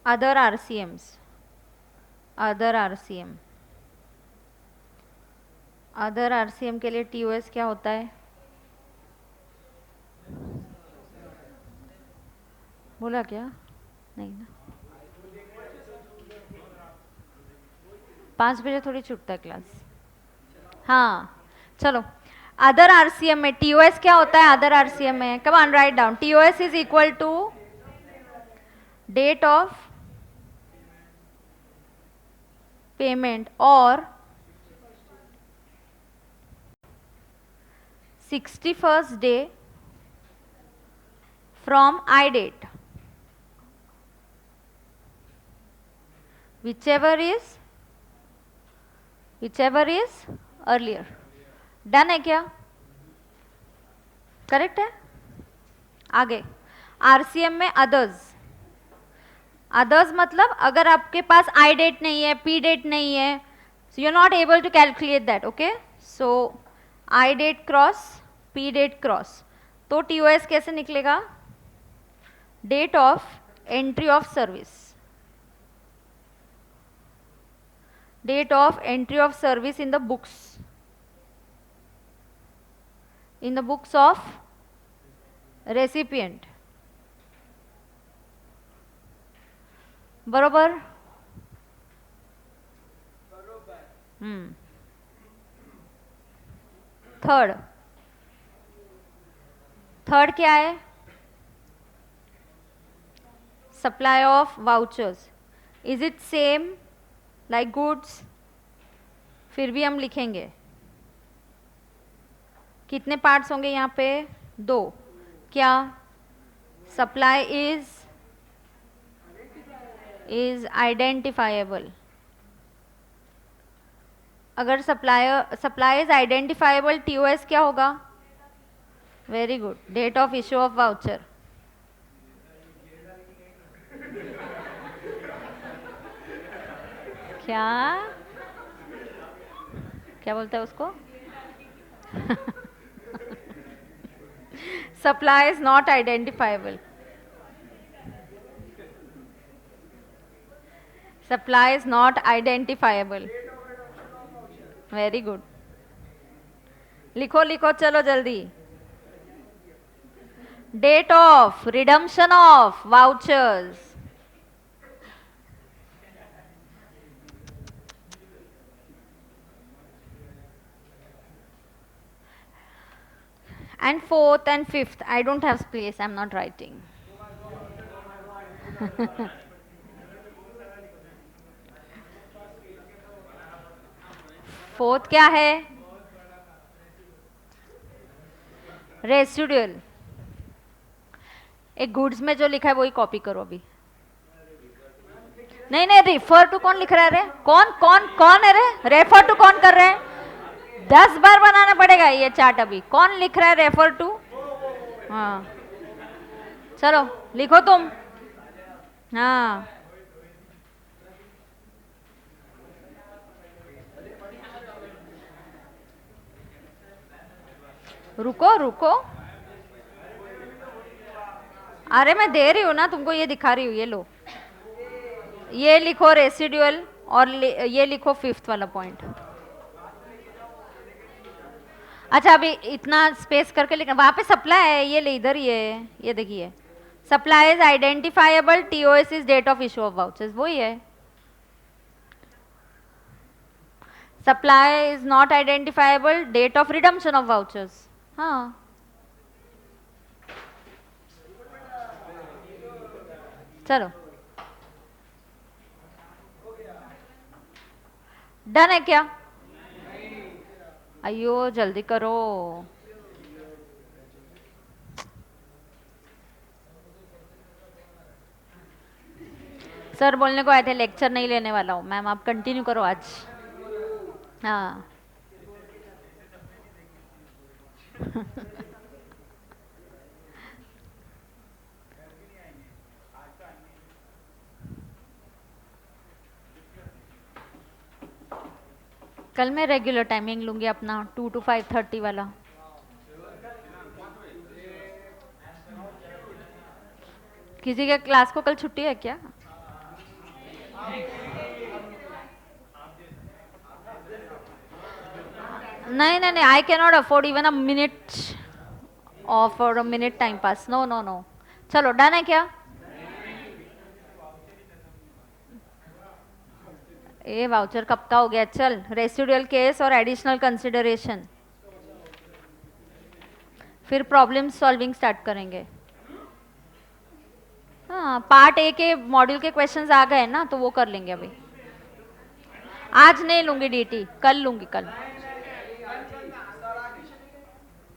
S1: Other RCMs, other RCM, other RCM के लिए TOS क्या होता है? बोला क्या? नहीं ना, 5 बजे थोड़ी छूटता है क्लास. हाँ चलो, अदर आरसीएम में टीओएस क्या होता है? अदर आरसीएम में, come on right down, TOS is equal to date of payment और 61st day from I date, whichever is earlier. Done है क्या? करेक्ट है. आगे आरसीएम में अदर्स, अदर्स मतलब अगर आपके पास आई डेट नहीं है, पी डेट नहीं है, so you are not able to calculate that. Okay, so I date cross P date cross, तो टीओएस कैसे निकलेगा? Date of entry of service, date of entry of service in the books, in the books of recipient. बरोबर. Third, third क्या है? Supply of vouchers. Is it same like goods? फिर भी हम लिखेंगे. कितने पार्ट्स होंगे यहाँ पे? 2. क्या? Supply is identifiable. अगर सप्लाई इज आइडेंटिफाइबल, टीओएस क्या होगा? Very good, date of issue of voucher. क्या क्या बोलता है उसको? Supply is not identifiable. Supply is not identifiable. Very good. लिखो लिखो, चलो जल्दी. Date of redemption of vouchers. And 4th and 5th, I don't have space, I'm not writing. Fourth क्या है? रेसिडुअल. एक गुड्स में जो लिखा है वही कॉपी करो अभी. नहीं नहीं, रेफर टू कौन लिख रहा है रे? कौन कौन कौन है रे? रेफर टू कौन कर रहे हैं? 10 बार बनाना पड़ेगा ये चार्ट. अभी कौन लिख रहा है रेफर टू? हाँ चलो लिखो तुम. हाँ रुको रुको, अरे मैं दे रही हूँ ना तुमको, ये दिखा रही हूँ. ये लो, ये लिखो रेसिडुअल और ये लिखो 5th वाला पॉइंट. अच्छा अभी इतना स्पेस करके लिखना. वहां पे सप्लाई है, ये ले इधर, ये देखिए, supply is identifiable, TOS is date of issue of vouchers. वही है. Supply is not identifiable, date of redemption of vouchers. हाँ चलो डन है क्या? अयो जल्दी करो. सर बोलने को आए थे लेक्चर नहीं लेने वाला हूँ। मैम आप कंटिन्यू करो आज। हाँ कल मैं रेगुलर टाइमिंग लूंगी अपना 2 to 5:30 वाला। किसी के क्लास को कल छुट्टी है क्या? नहीं नहीं नहीं, I can not afford even a minute of और a minute time pass. No no no. चलो डन है क्या? ए वाउचर कब का हो गया? चल रेसिडुअल केस और एडिशनल कंसिडरेशन, फिर प्रॉब्लम सॉल्विंग स्टार्ट करेंगे। हाँ पार्ट ए के मॉड्यूल के क्वेश्चंस आ गए ना, तो वो कर लेंगे अभी। आज नहीं लूंगी डीटी, कल लूंगी कल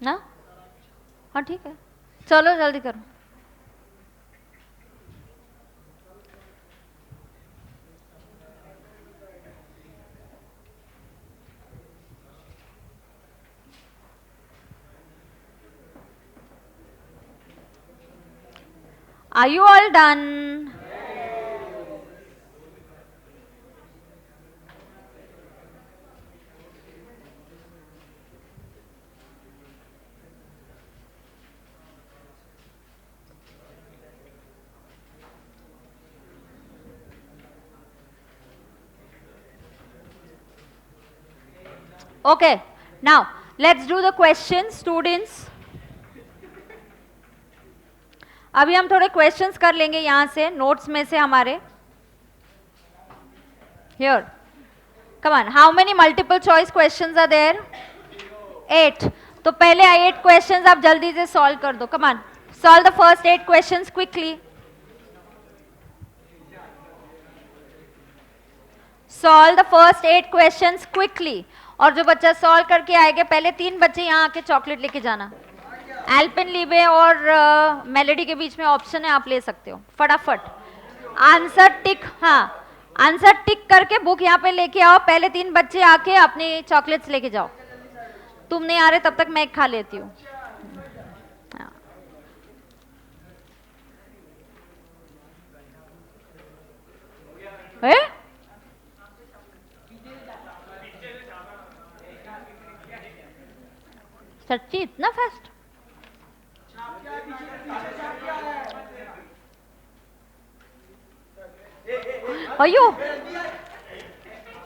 S1: ना। हाँ ठीक है, चलो जल्दी करो। Are you all done? Okay, now let's do the questions, students. अभी हम थोड़े क्वेश्चंस कर लेंगे यहाँ से नोट्स में से हमारे। Here, come on. How many multiple choice questions are there? 8. तो पहले 8 questions आप जल्दी से solve कर दो. Come on, solve the first 8 questions quickly. Solve the first 8 questions quickly. और जो बच्चा सॉल्व करके आएगा, पहले 3 बच्चे यहाँ आके चॉकलेट लेके जाना। एल्पेनलीबे और मेलेडी के बीच में ऑप्शन है, आप ले सकते हो फटाफट। आंसर टिक, हाँ आंसर टिक करके बुक यहाँ पे लेके आओ। पहले 3 बच्चे आके अपनी चॉकलेट्स लेके जाओ। तुम नहीं आ रहे तब तक मैं खा लेती हूँ। सच्ची इतना फास्ट? अयो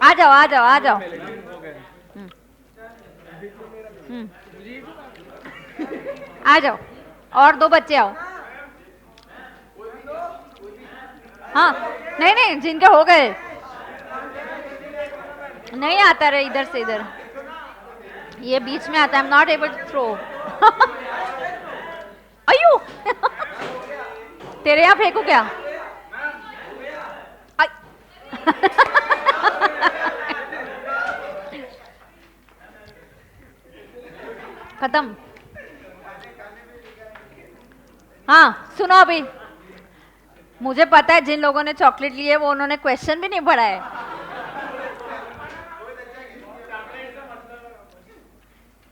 S1: आ जाओ आ जाओ आ जाओ। आ जाओ, और 2 बच्चे आओ। हाँ नहीं नहीं, जिनके हो गए नहीं आता रहे इधर से इधर, ये बीच में आता है। I'm not able to throw. अयो तेरे यहाँ फेंकू क्या? खत्म। हाँ सुनो, अभी मुझे पता है जिन लोगों ने चॉकलेट ली है वो उन्होंने क्वेश्चन भी नहीं पढ़ा है।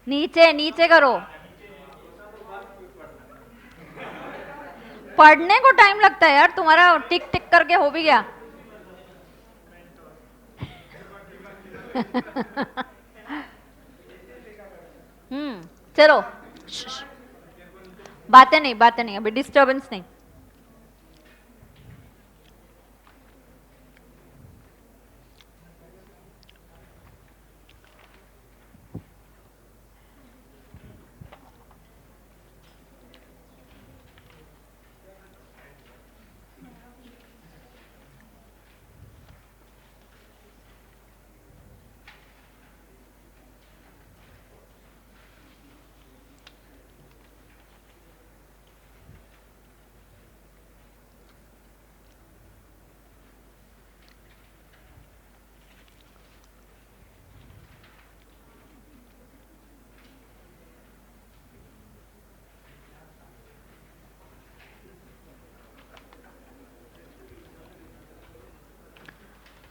S1: नीचे नीचे करो, पढ़ने को टाइम लगता है यार। तुम्हारा टिक टिक करके हो भी गया। चलो बातें नहीं, अभी डिस्टर्बेंस नहीं।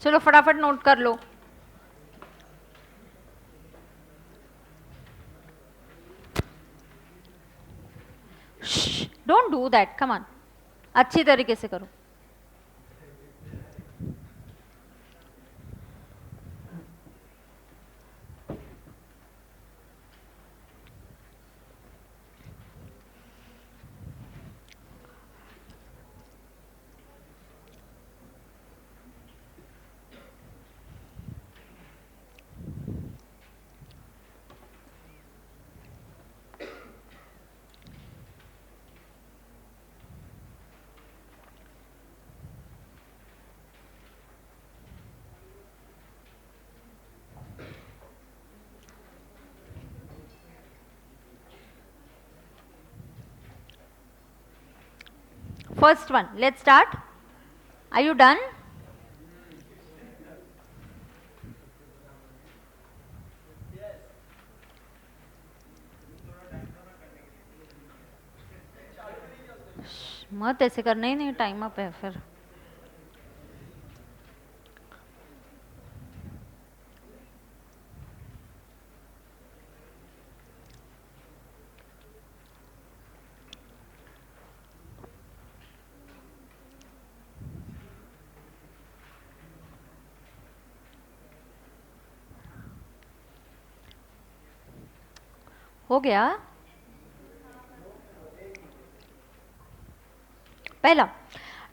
S1: चलो फटाफट नोट कर लो। Don't do that, come on, अच्छी तरीके से करो। First one, let's start. Are you done? मत ऐसे करना ही नहीं, टाइम अप है फिर। हो गया? पहला,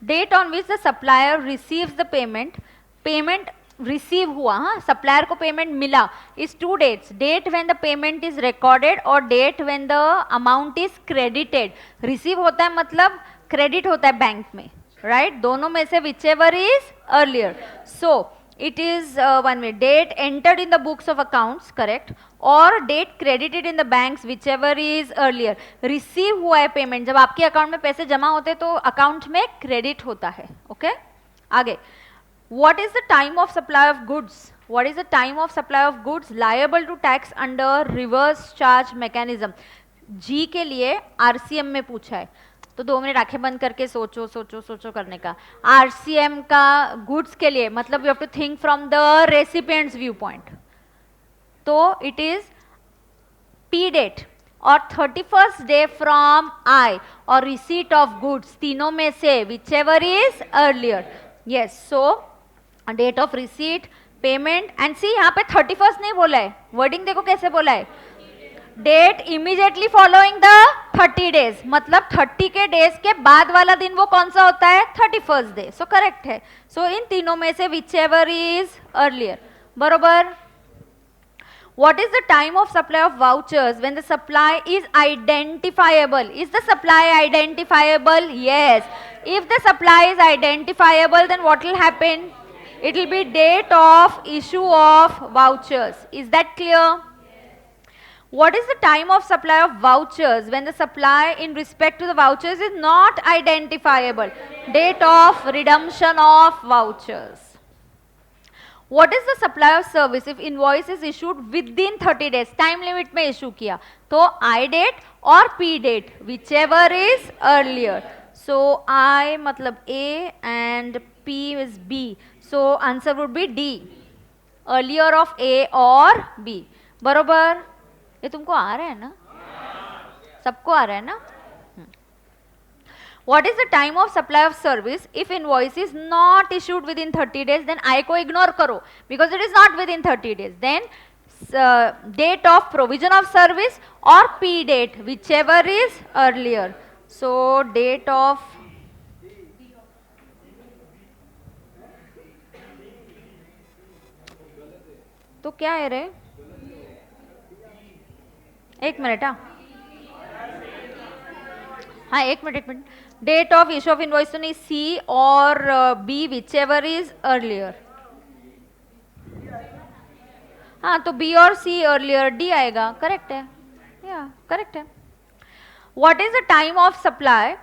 S1: date on which the supplier receives the payment. Payment receive हुआ, हाँ, सप्लायर को पेमेंट मिला, is two dates, date when the payment is recorded और date when the amount is credited. Receive होता है मतलब क्रेडिट होता है बैंक में, राइट? दोनों में से whichever is earlier. So it is 1 minute, date entered in the books of accounts, correct, और date credited in the banks, whichever is earlier। receive हुआ है पेमेंट, जब आपके अकाउंट में पैसे जमा होते हैं तो अकाउंट में क्रेडिट होता है, ओके? आगे, what is the time of supply of goods? what is the time of supply of goods liable to tax under reverse charge mechanism? जी के लिए आरसीएम में पूछा है, तो 2 मिनट आंखें बंद करके सोचो सोचो सोचो करने का। आरसीएम का गुड्स के लिए मतलब you have to think from the recipient's view point, तो इट इज पी डेट और 31st डे फ्रॉम आई और रिसीट ऑफ गुड्स, तीनों में से whichever is earlier. Yes, so date of receipt, payment and see यहाँ पे 31st नहीं बोला है, वर्डिंग देखो कैसे बोला है, date immediately following the 30 days, मतलब 30 के डेज के बाद वाला दिन वो कौन सा होता है? 31st day. सो करेक्ट है। सो इन तीनों में से विच एवर इज अर्लियर, बरोबर। What is the time of supply of vouchers when the supply is identifiable? Is the supply identifiable? Yes. If the supply is identifiable, then what will happen? It will be date of issue of vouchers. Is that clear? What is the time of supply of vouchers when the supply in respect to the vouchers is not identifiable? Date of redemption of vouchers. What is the supply of service if invoice is issued within 30 days? Time limit में issue किया, तो I date और P date, whichever is earlier. So I मतलब A and P is B. So answer would be D. Earlier of A or B. बरोबर? ये तुमको आ रहा है ना? सबको आ रहा है ना? What is the time of supply of service if invoice is not issued within 30 days? Then I को ignore करो because it is not within 30 days. Then date of provision of service or P date, whichever is earlier. So date of तो क्या है रे? एक minute, हाँ एक minute. Date of issue of invoice तो नहीं, सी और B whichever is earlier. हाँ तो बी और सी अर्लियर, डी आएगा, करेक्ट है, या करेक्ट है। What is the time of supply?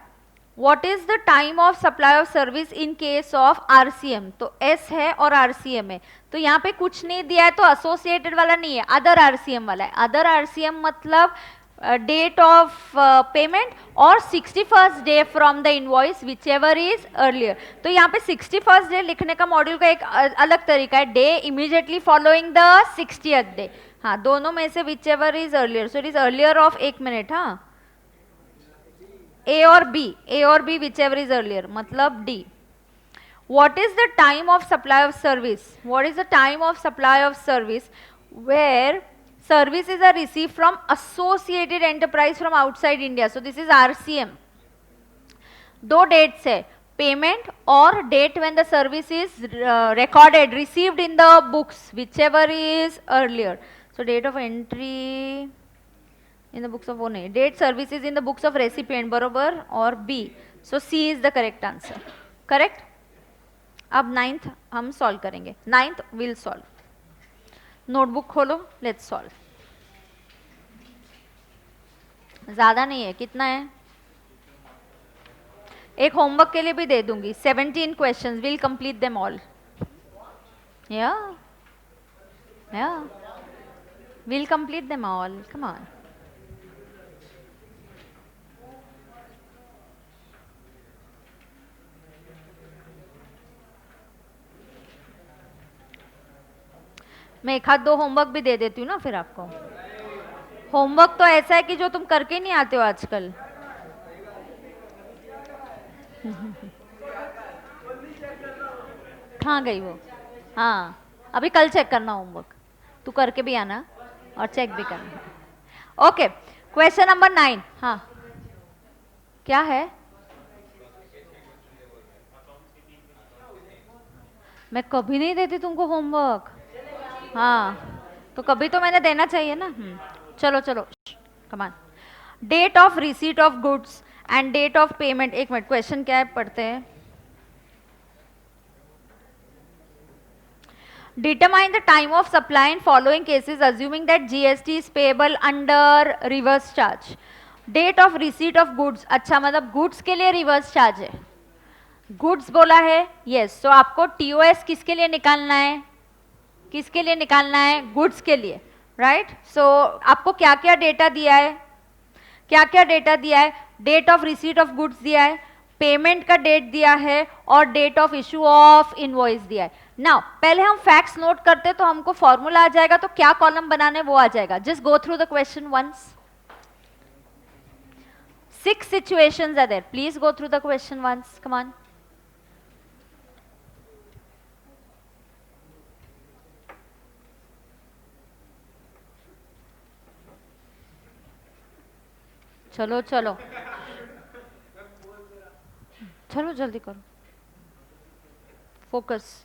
S1: What is the time of supply of service in case of RCM? तो एस है और आरसीएम है, तो यहाँ पे कुछ नहीं दिया है तो एसोसिएटेड वाला नहीं है, अदर आरसीएम वाला है। अदर आरसीएम मतलब डेट ऑफ पेमेंट और 61st day from the invoice which ever is earlier. तो यहाँ पे 61st डे लिखने का मॉड्यूल का एक अलग तरीका है, day immediately following the 60th day. हाँ, दोनों में से whichever is earlier. So it is earlier of, एक मिनट, हाँ, ए और B whichever is earlier, मतलब D. What is the time of supply of service? What is the time of supply of service where services are received from associated enterprise from outside India? So this is RCM. दो dates है, payment और date when the service is recorded, received in the books, whichever is earlier. So date of entry in the books of, वो नहीं, date service is in the books of recipient, बरोबर, और B. So C is the correct answer. Correct? अब 9th हम solve करेंगे. 9th will solve. Notebook खोलो, let's solve. ज्यादा नहीं है, कितना है? एक होमवर्क के लिए भी दे दूंगी. 17 questions, will complete them all. या will complete them all, come on. मैं एक हाथ दो होमवर्क भी दे देती हूँ ना फिर आपको. होमवर्क तो ऐसा है कि जो तुम करके नहीं आते हो आजकल. कहाँ गई वो? हाँ, अभी कल चेक करना होमवर्क. तू करके भी आना और चेक भी करना. Okay, question number 9. हाँ, क्या है? मैं कभी नहीं देती तुमको होमवर्क. हाँ, तो कभी तो मैंने देना चाहिए ना. चलो चलो, come on. Date of receipt of goods and date of payment. एक मिनट, क्वेश्चन क्या है पढ़ते हैं. Determine the time of supply in following cases assuming that GST is payable under reverse charge. Date of receipt of goods. अच्छा, मतलब goods के लिए reverse charge है. goods बोला है, yes. तो आपको TOS किसके लिए निकालना है? किसके लिए निकालना है? goods के लिए, right? So आपको क्या क्या डेटा दिया है? क्या क्या डेटा दिया है? Date of receipt of goods दिया है, पेमेंट का डेट दिया है और date of issue of invoice दिया है. नाउ पहले हम फैक्ट्स नोट करते तो हमको फॉर्मूला आ जाएगा, तो क्या कॉलम बनाने वो आ जाएगा. Just go through the question once. 6 situations are there. Please go through the question once. Come on. चलो चलो चलो, जल्दी करो. फोकस.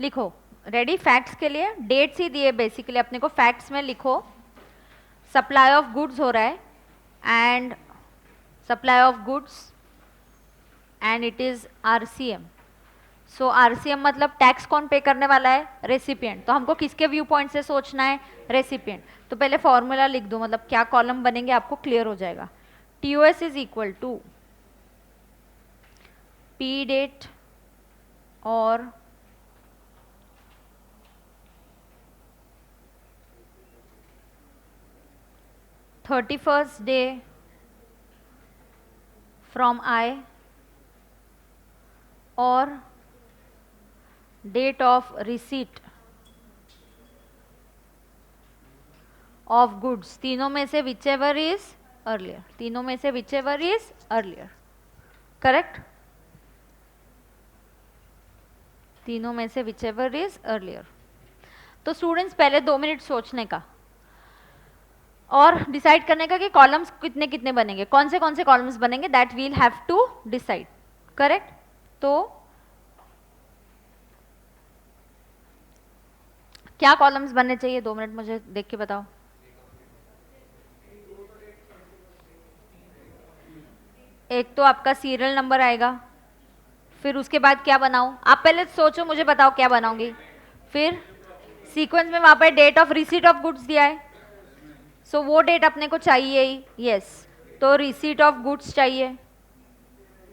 S1: लिखो. रेडी? फैक्ट्स के लिए डेट्स ही दिए बेसिकली अपने को. फैक्ट्स में लिखो सप्लाई ऑफ गुड्स हो रहा है and supply of goods and it is RCM. So RCM मतलब टैक्स कौन पे करने वाला है? रेसिपिएंट. तो हमको किसके व्यू पॉइंट से सोचना है? रेसिपिएंट. तो पहले फॉर्मूला लिख दो, मतलब क्या कॉलम बनेंगे आपको क्लियर हो जाएगा. TOS is equal to P date और $31st day from I और date of receipt of goods. तीनों में से whichever is earlier. तीनों में से whichever is earlier. Correct? तीनों में से whichever is earlier. तो स्टूडेंट्स पहले 2 मिनट सोचने का. और डिसाइड करने का कि कॉलम्स कितने कितने बनेंगे, कौन से कॉलम्स बनेंगे, that will have to decide, correct. तो क्या कॉलम्स बनने चाहिए, 2 मिनट मुझे देख के बताओ। एक तो आपका सीरियल नंबर आएगा, फिर उसके बाद क्या बनाऊं, आप पहले सोचो, मुझे बताओ क्या बनाओगी। फिर सीक्वेंस में वहां पे date of receipt of goods दिया है, सो वो डेट अपने को चाहिए ही, यस। तो रिसीट ऑफ गुड्स चाहिए,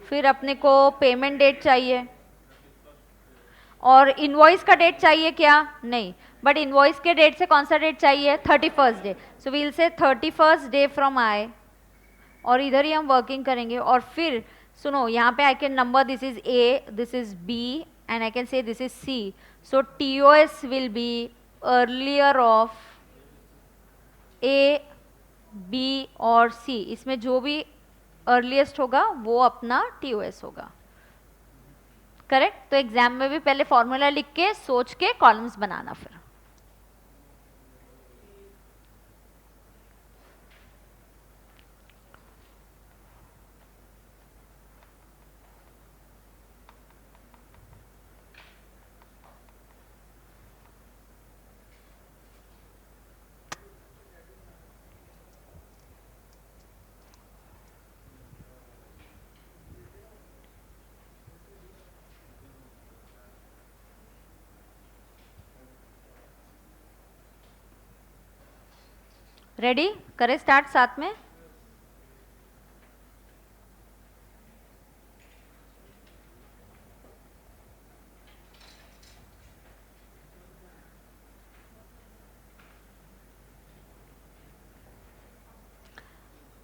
S1: फिर अपने को पेमेंट डेट चाहिए, और इनवॉइस का डेट चाहिए क्या, नहीं, बट इनवॉइस के डेट से कौन सा डेट चाहिए, 31st डे, सो वील से 31st डे फ्रॉम आई, और इधर ही हम वर्किंग करेंगे। और फिर सुनो, यहाँ पे I can number, this is A, this is B, and I can say this is C, so TOS will be earlier of A, B और सी, इसमें जो भी अर्लीस्ट होगा वो अपना TOS होगा, करेक्ट। तो एग्जाम में भी पहले फॉर्मूला लिख के सोच के कॉलम्स बनाना। फिर रेडी, करें स्टार्ट साथ में।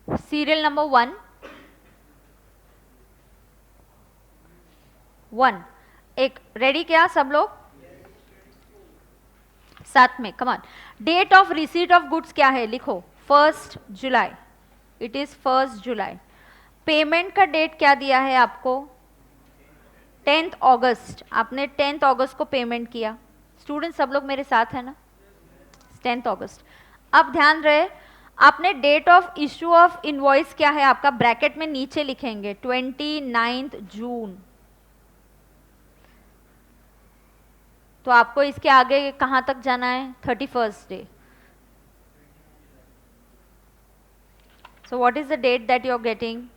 S1: सीरियल नंबर 1, एक रेडी क्या सब लोग, साथ में come on. Date of receipt of goods क्या है, लिखो 1 जुलाई, इट इज 1 जुलाई। पेमेंट का डेट क्या दिया है आपको, 10th अगस्त, आपने 10th अगस्त को पेमेंट किया। स्टूडेंट सब लोग मेरे साथ है ना, 10th अगस्त। अब ध्यान रहे, आपने date of issue of invoice क्या है आपका, ब्रैकेट में नीचे लिखेंगे 29 जून। तो आपको इसके आगे कहां तक जाना है, 31st day. So what is the date that you are getting,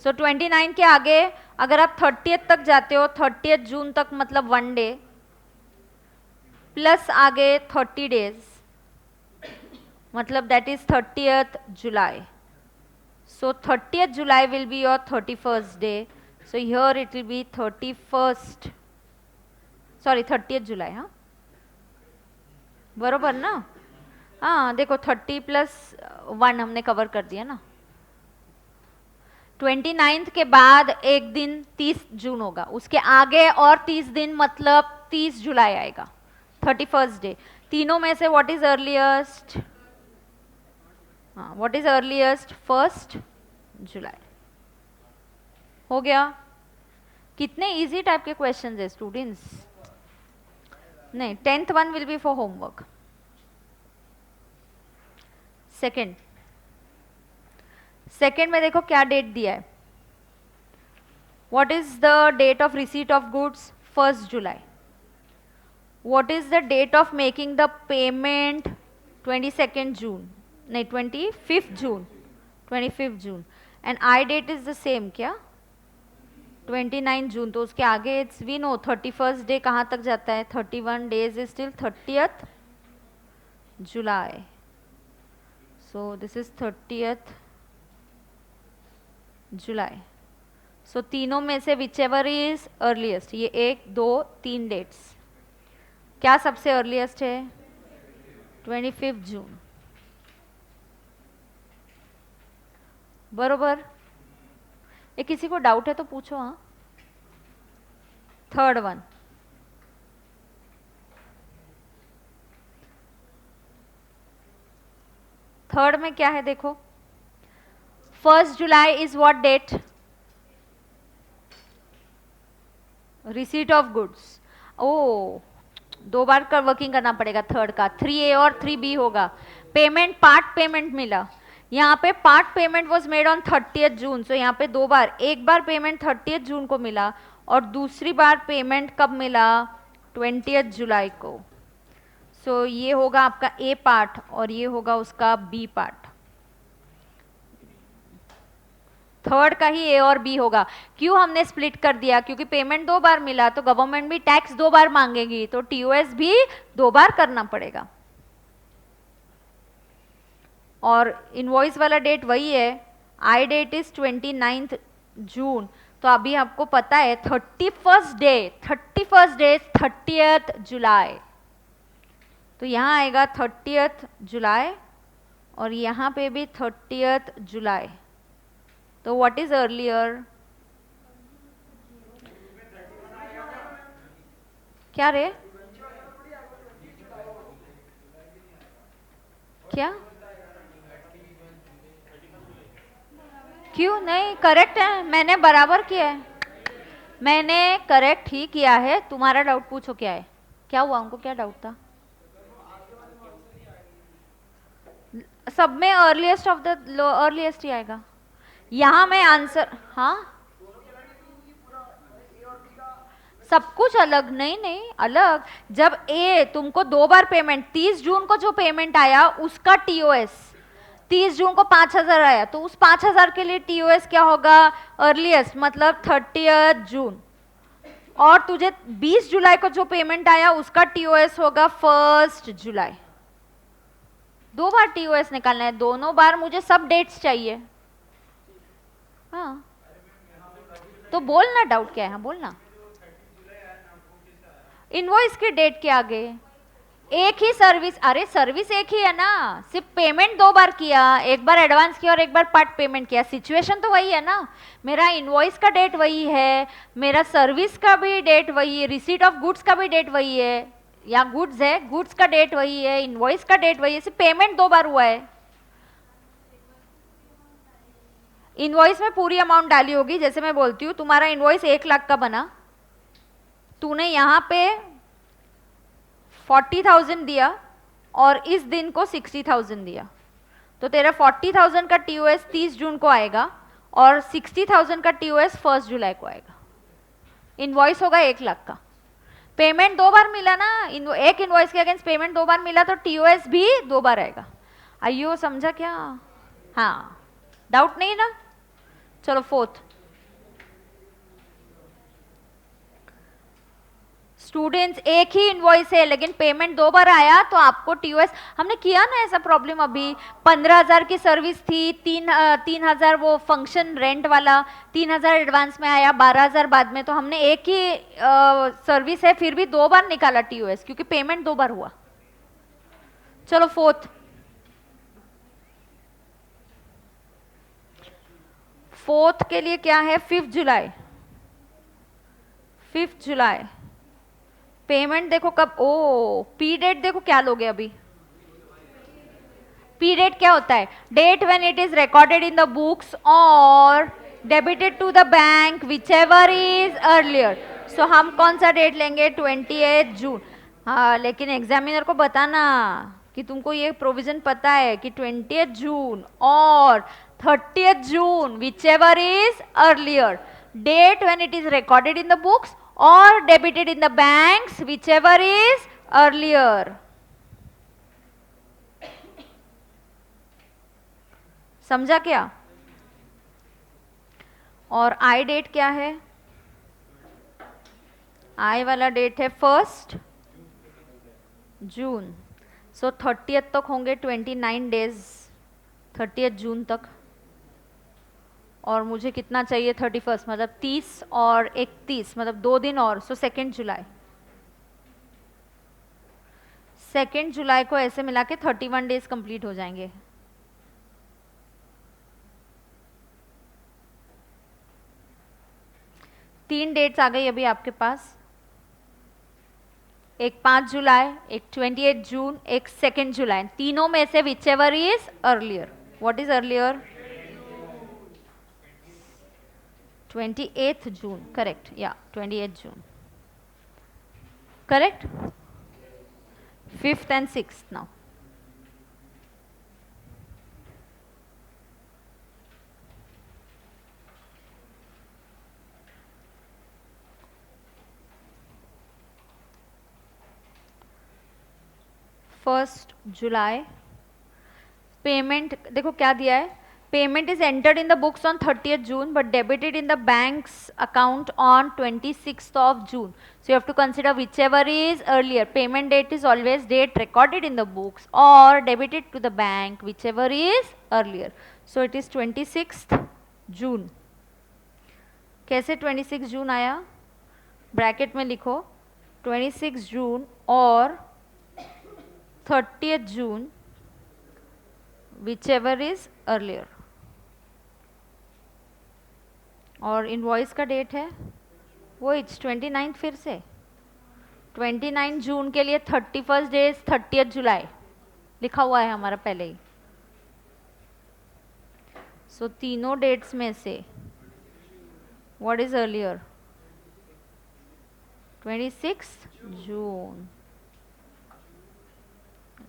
S1: so 29 के आगे अगर आप 30th तक जाते हो, 30th जून तक मतलब 1 डे, प्लस आगे 30 डेज, मतलब that is 30th July. So 30th July will be your 31st day. So here it will be 31st, sorry 30th July, हाँ बरोबर ना, हाँ देखो 30 + 1 हमने कवर कर दिया ना। 29th के बाद एक दिन 30 जून होगा, उसके आगे और 30 दिन मतलब 30 जुलाई आएगा, 31st डे। तीनों में से व्हाट इज अर्लीस्ट, हाँ व्हाट इज अर्लीस्ट, 1 जुलाई। हो गया। कितने इजी टाइप के क्वेश्चंस है स्टूडेंट्स, नहीं 10th one will be for homework. Second में देखो क्या डेट दिया है, what is the date of receipt of goods, 1 July. What is the date of making the payment, 22 June, नहीं 25 June, 25 June. And I date is the same क्या, 29 जून। तो उसके आगे it's we know 31st day कहाँ तक जाता है, 31 days is still 30th July. So this is 30th जुलाई। सो तीनों में से विच एवर इज अर्लीस्ट, ये 1 2 3 डेट्स, क्या सबसे अर्लीस्ट है, 25 जून, बरोबर। ये किसी को डाउट है तो पूछो, हाँ। थर्ड वन, थर्ड में क्या है देखो, 1 July is what date, receipt of goods. ओ, दो बार का वर्किंग करना पड़ेगा थर्ड का, 3A और 3B होगा। पेमेंट, पार्ट पेमेंट मिला, यहाँ पे part payment was made on 30th जून, सो यहाँ पे दो बार, एक बार पेमेंट 30th जून को मिला और दूसरी बार पेमेंट कब मिला, 20th जुलाई को। सो ये होगा आपका ए पार्ट और ये होगा उसका बी पार्ट। थर्ड का ही ए और बी होगा। क्यों हमने स्प्लिट कर दिया, क्योंकि पेमेंट दो बार मिला तो गवर्नमेंट भी टैक्स दो बार मांगेगी, तो टीओएस भी दो बार करना पड़ेगा। और इनवॉइस वाला डेट वही है, आई डेट इज 29th जून, तो अभी आपको पता है 31st डे 30th जुलाई, तो यहाँ आएगा 30th जुलाई और यहाँ पे भी 30th जुलाई। तो व्हाट इज अर्लियर, क्या रे, क्या, क्यों नहीं, करेक्ट है, मैंने बराबर किया है, मैंने करेक्ट ही किया है। तुम्हारा डाउट पूछो क्या है, क्या हुआ, उनको क्या डाउट था? सब में अर्लीस्ट ऑफ द अर्लीस्ट ही आएगा। यहां मैं आंसर, हाँ सब कुछ अलग, नहीं नहीं अलग। जब ए तुमको दो बार पेमेंट, 30 जून को जो पेमेंट आया उसका टीओएस 30 जून को 5,000 आया, तो उस 5,000 के लिए टीओएस क्या होगा, अर्लीस्ट, मतलब 30th जून। और तुझे 20 जुलाई को जो पेमेंट आया उसका टीओएस होगा 1 जुलाई। दो बार टीओएस निकालना है, दोनों बार मुझे सब डेट्स चाहिए। हाँ तो बोलना डाउट क्या है, हाँ बोलना। इनवॉइस के डेट के आगे एक ही सर्विस, अरे सर्विस एक ही है ना, सिर्फ पेमेंट दो बार किया, एक बार एडवांस किया और एक बार पार्ट पेमेंट किया, सिचुएशन तो वही है ना। मेरा इनवॉइस का डेट वही है, मेरा सर्विस का भी डेट वही है, रिसीट ऑफ गुड्स का भी डेट वही है, या गुड्स है, गुड्स का डेट वही है, इनवॉइस का डेट वही है, सिर्फ पेमेंट दो बार हुआ है। इनवॉइस में पूरी अमाउंट डाली होगी, जैसे मैं बोलती हूँ तुम्हारा इनवॉइस 1 लाख का बना, तूने यहाँ पे 40,000 दिया और इस दिन को 60,000 दिया, तो तेरा 40,000 का टीओएस 30 जून को आएगा और 60,000 का टीओएस 1 जुलाई को आएगा। इनवॉइस होगा 1 लाख का, पेमेंट दो बार मिला ना, एक इनवॉइस के अगेंस्ट पेमेंट दो बार मिला तो टीओएस भी दो बार आएगा। आइयो समझा क्या, हाँ डाउट नहीं ना। चलो फोर्थ, स्टूडेंट्स एक ही इनवॉइस है लेकिन पेमेंट दो बार आया तो आपको टीओएस, हमने किया ना ऐसा प्रॉब्लम अभी, 15,000 की सर्विस थी, 3,000 वो फंक्शन रेंट वाला, 3,000 एडवांस में आया, 12,000 बाद में, तो हमने एक ही सर्विस है फिर भी दो बार निकाला टीओएस क्योंकि पेमेंट दो बार हुआ। चलो फोर्थ, फोर्थ के लिए क्या है, 5 जुलाई, 5 जुलाई पेमेंट देखो कब, ओ पी डेट देखो क्या लोगे अभी, पी डेट क्या होता है, date when it is recorded in the books और debited to the bank whichever is earlier. So हम कौन सा डेट लेंगे, 28 जून। हाँ लेकिन एग्जामिनर को बताना कि तुमको ये प्रोविजन पता है कि 20th जून और 30th June whichever is earlier, date when it is recorded in the books or debited in the banks whichever is earlier। समझा क्या? और आई डेट क्या है, आई वाला डेट है 1 जून, सो 30th तक होंगे 29 डेज, 30th जून तक। और मुझे कितना चाहिए, 31, मतलब 30 और 31, मतलब 2 दिन और, सो 2 जुलाई। 2 जुलाई को ऐसे मिला के 31 डेज कंप्लीट हो जाएंगे। तीन डेट्स आ गई अभी आपके पास, एक 5 जुलाई, एक 28 जून, एक 2 जुलाई, तीनों में से whichever is earlier. What is earlier, 28th June, correct, या 28th June. correct? 5th and 6th now. First July payment देखो क्या दिया है, payment is entered in the books on 30th June but debited in the bank's account on 26th of June. So you have to consider whichever is earlier. Payment date is always date recorded in the books or debited to the bank, whichever is earlier. So it is 26th June. कैसे 26 जून आया? Bracket में लिखो 26 जून और 30th June, whichever is earlier. और invoice का date है वो 29 फिर से 29 जून के लिए 31st डे 30th जुलाई लिखा हुआ है हमारा पहले ही. सो तीनों डेट्स में से what is earlier? 26 June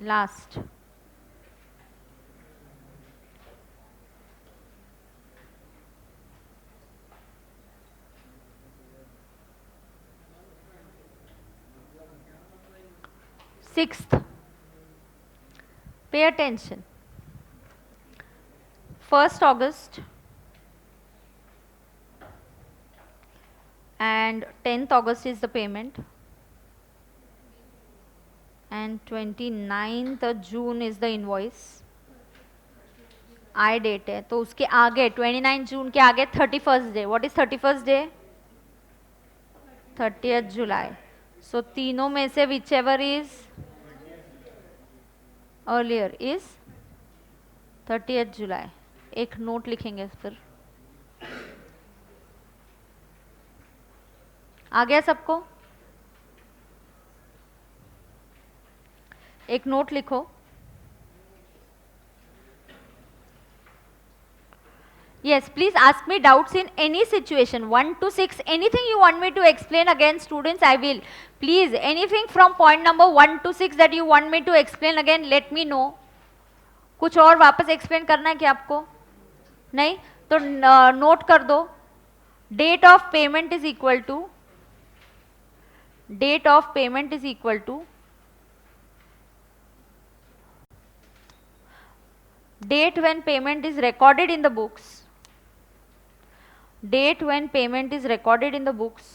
S1: last. Sixth, pay attention. 1st August and 10th August is the payment and 29th June is the invoice. I date है तो उसके आगे 29 जून के आगे 31st day. What is 31st day? 30th जुलाई. सो तीनों में से whichever is earlier is 30th जुलाई. एक नोट लिखेंगे फिर. आ गया सबको? एक नोट लिखो. Yes, please ask me doubts in any situation. 1 to 6, anything you want me to explain again, students, I will. Please, anything from point number 1 to 6 that you want me to explain again, let me know. कुछ और वापस explain करना है क्या आपको? नहीं तो note कर दो. Date of payment is equal to date when payment is recorded in the books. Date when payment is recorded in the books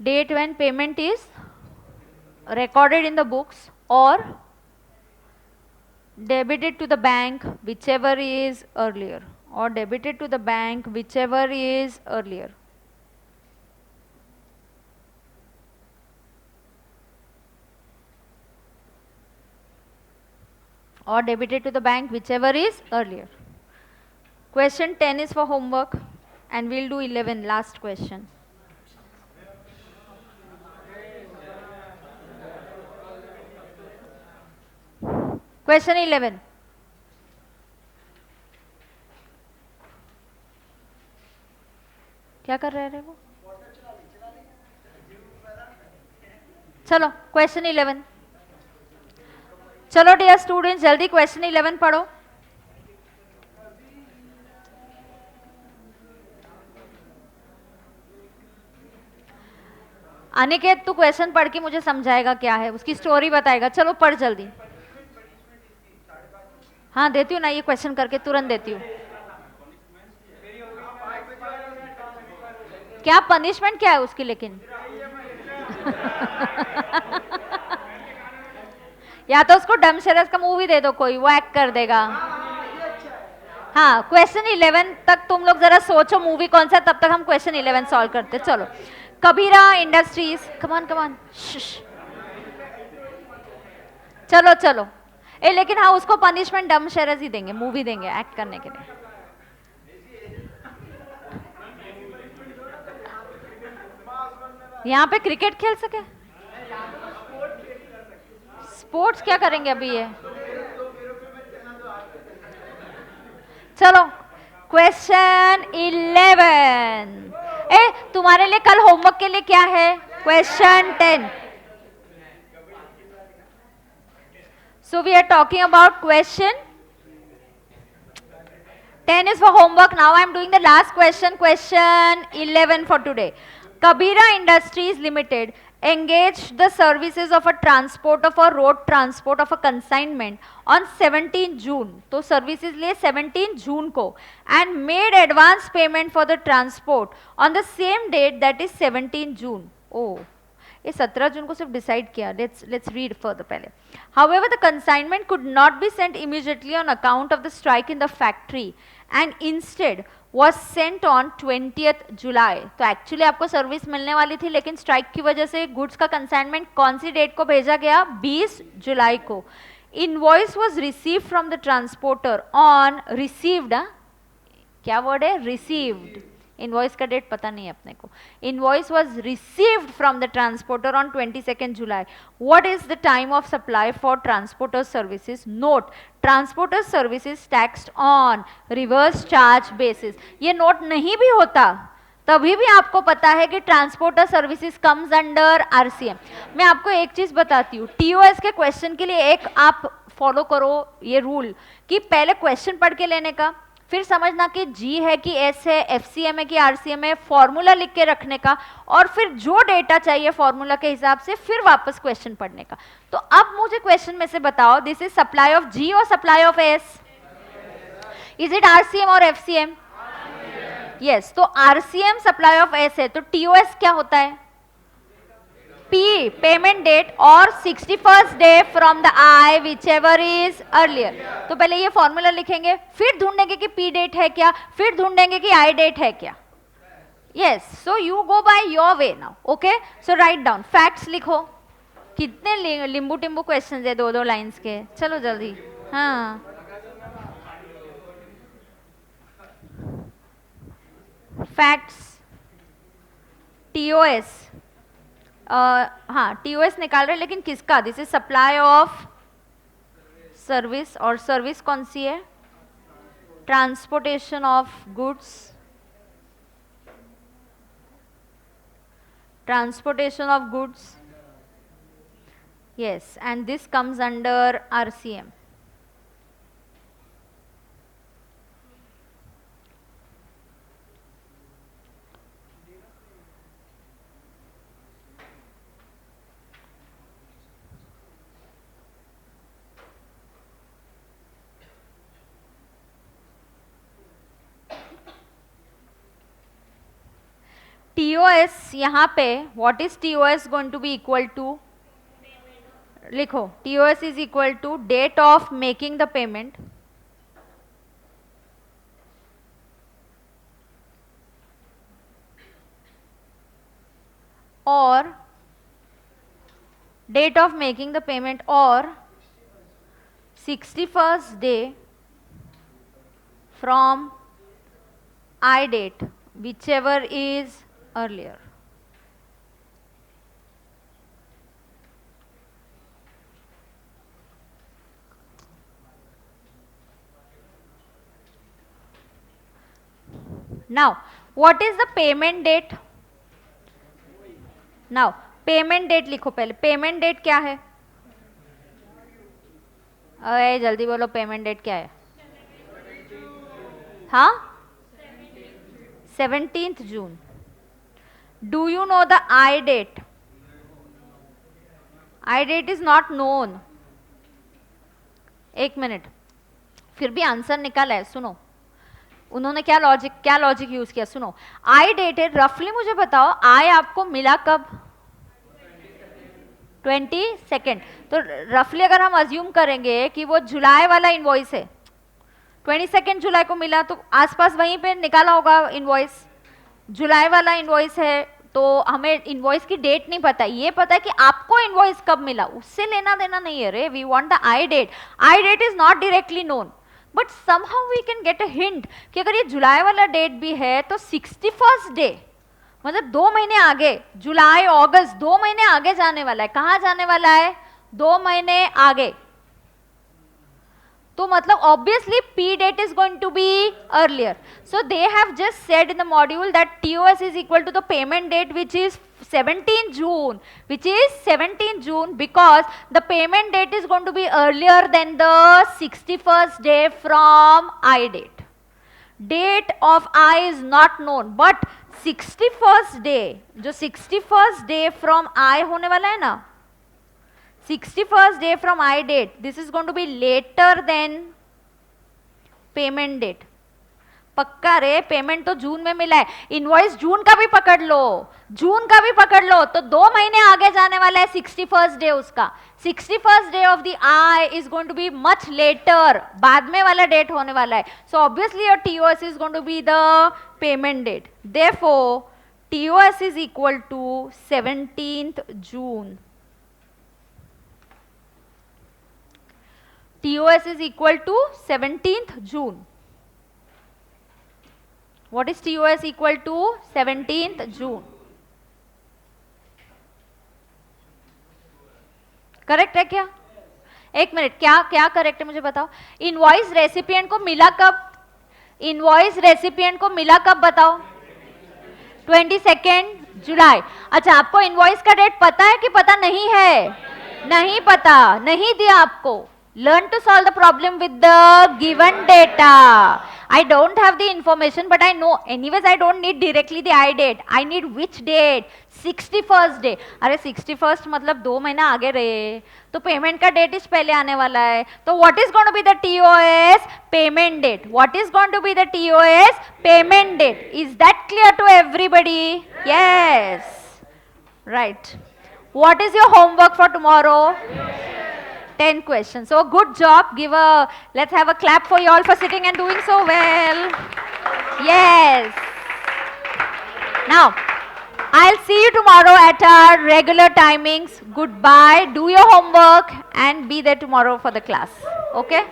S1: date when payment is recorded in the books or debited to the bank whichever is earlier, or debited to the bank whichever is earlier. Or debited to the bank whichever is earlier. Question 10 is for homework and we'll do 11, last question. Question 11. क्या कर रहे हैं वो? चलो question 11. चलो dear students जल्दी question 11 पढ़ो. अनिकेत तू क्वेश्चन पढ़ के मुझे समझाएगा क्या है, उसकी स्टोरी बताएगा. चलो पढ़ जल्दी. हाँ देती हूँ ना, ये क्वेश्चन करके तुरंत देती हूँ. क्या पनिशमेंट क्या है उसकी? लेकिन या तो उसको डम शरस का मूवी दे दो कोई, वो एक्ट कर देगा. हाँ क्वेश्चन 11 तक तुम लोग जरा सोचो मूवी कौन सा, तब तक हम क्वेश्चन 11 सॉल्व करते. चलो कबीरा इंडस्ट्रीज, कमान कमान. चलो चलो. लेकिन हाँ उसको पनिशमेंट डम शरस ही देंगे, मूवी देंगे एक्ट करने के लिए. यहाँ पे क्रिकेट खेल सके? स्पोर्ट्स क्या करेंगे अभी ये? चलो क्वेश्चन 11। तुम्हारे लिए कल होमवर्क के लिए क्या है? Question 10। So we are talking about question 10 is for homework. Now I am doing the last question, question 11 for today. Kabira Industries Limited engaged the services of a transport of a road transport of a consignment on 17 June. तो services लिए 17 June को and made advance payment for the transport on the same date, that is 17 June. Oh, ये 17 जून को सिर्फ decide किया. Let's read further पहले. However, the consignment could not be sent immediately on account of the strike in the factory and instead was sent on 20th July. तो actually आपको service मिलने वाली थी, लेकिन स्ट्राइक की वजह से गुड्स का कंसाइनमेंट कौन सी डेट को भेजा गया? 20 जुलाई को. Invoice was received from the transporter on received. क्या वर्ड है? रिसीव्ड. इनवॉइस का डेट पता नहीं है अपने को. Invoice was received from the transporter on 22 July. What is the time of supply for transporter services? Note, transporter services taxed on reverse charge basis. ये note नहीं भी होता तभी भी आपको पता है कि transporter services comes under RCM. मैं आपको एक चीज बताती हूँ, टीओएस के क्वेश्चन के लिए एक आप फॉलो करो ये रूल कि पहले क्वेश्चन पढ़ के लेने का, फिर समझना कि जी है कि एस है, एफसीएम है कि आरसीएम है, फॉर्मूला लिख के रखने का, और फिर जो डेटा चाहिए फॉर्मूला के हिसाब से फिर वापस क्वेश्चन पढ़ने का. तो अब मुझे क्वेश्चन में से बताओ, दिस इज सप्लाई ऑफ जी और supply of S. Is it RCM और एफसीएम? यस. तो आरसीएम सप्लाई ऑफ एस है, तो टीओएस क्या होता है? P, पेमेंट डेट, और 61st day from the I which ever is earlier. तो पहले ये फॉर्मूला लिखेंगे, फिर ढूंढेंगे कि P डेट है क्या, फिर ढूंढेंगे कि I डेट है क्या. Yes, so you go by your way now. Okay, so write down facts लिखो. कितने लिंबू टिम्बू क्वेश्चंस है, 2-2 लाइंस के. चलो जल्दी. हाँ, फैक्ट्स. टीओएस, हाँ टीओएस निकाल रहे, लेकिन किसका? This is supply of service, और सर्विस कौन सी है? Transportation of goods, transportation of goods. Yes, and this comes under RCM. TOS यहाँ पे, what is TOS going to be equal to? लिखो, TOS is equal to date of making the payment और date of making the payment और 61st day from I date whichever is earlier. Now, what is the payment date? Now, payment date लिखो पहले. payment date क्या है? अरे जल्दी बोलो, payment date क्या है? हाँ, 17th June. Do you know the I date? I date is not known. एक मिनट, फिर भी आंसर निकाला है. सुनो, उन्होंने क्या लॉजिक यूज किया. सुनो, आई डेट है, रफली मुझे बताओ आई आपको मिला कब? 22nd. तो रफली अगर हम अज्यूम करेंगे कि वो जुलाई वाला इनवॉइस है, 22 जुलाई को मिला, तो आसपास वहीं पे निकाला होगा इनवॉइस. जुलाई वाला इनवॉइस है, तो हमें इनवॉइस की डेट नहीं पता, ये पता है कि आपको इनवॉइस कब मिला, उससे लेना देना नहीं है रे. We want the I date. I date is not directly known, but somehow we can get a hint कि अगर ये जुलाई वाला डेट भी है तो 61st डे मतलब 2 महीने आगे, जुलाई अगस्त 2 महीने आगे जाने वाला है. कहाँ जाने वाला है? 2 महीने आगे. तो मतलब obviously P date is going to be earlier. So they have just said in the module that TOS is equal to the payment date, which is 17 June, which is 17 June, because the payment date is going to be earlier than the 61st day from I date. Date of I is not known, but 61st day, जो 61st day from I होने वाला है ना, 61st day from I date, this is going to be later than payment date. पक्का रे, payment तो जून में मिला है, इनवॉइस जून का भी पकड़ लो, जून का भी पकड़ लो, तो 2 महीने आगे जाने वाला है 61st डे उसका. 61st day of the I is going to be much later, बाद में वाला डेट होने वाला है. So obviously your TOS is going to be the payment date. Therefore TOS is equal to 17th June. TOS is equal to 17th June. What is TOS equal to? 17th June. Correct है क्या? एक minute, क्या क्या correct है मुझे बताओ. Invoice recipient को मिला कब? इनवॉइस रेसिपिएंट को मिला कब बताओ? 22 जुलाई. अच्छा, आपको इनवॉइस का डेट पता है कि पता नहीं है? नहीं पता, नहीं दिया आपको. Learn to solve the problem with the given data. I don't have the information, but I know. Anyways, I don't need directly the I date. I need which date? 61st day. अरे 61st मतलब 2 महीना आगे रहे, तो payment का date इस पहले आने वाला है. तो what is going to be the TOS? Payment date. What is going to be the TOS? Payment date. Is that clear to everybody? Yes. Right. What is your homework for tomorrow? 10 questions. So good job. Let's have a clap for you all for sitting and doing so well. Yes. Now, I'll see you tomorrow at our regular timings. Goodbye. Do your homework and be there tomorrow for the class. Okay?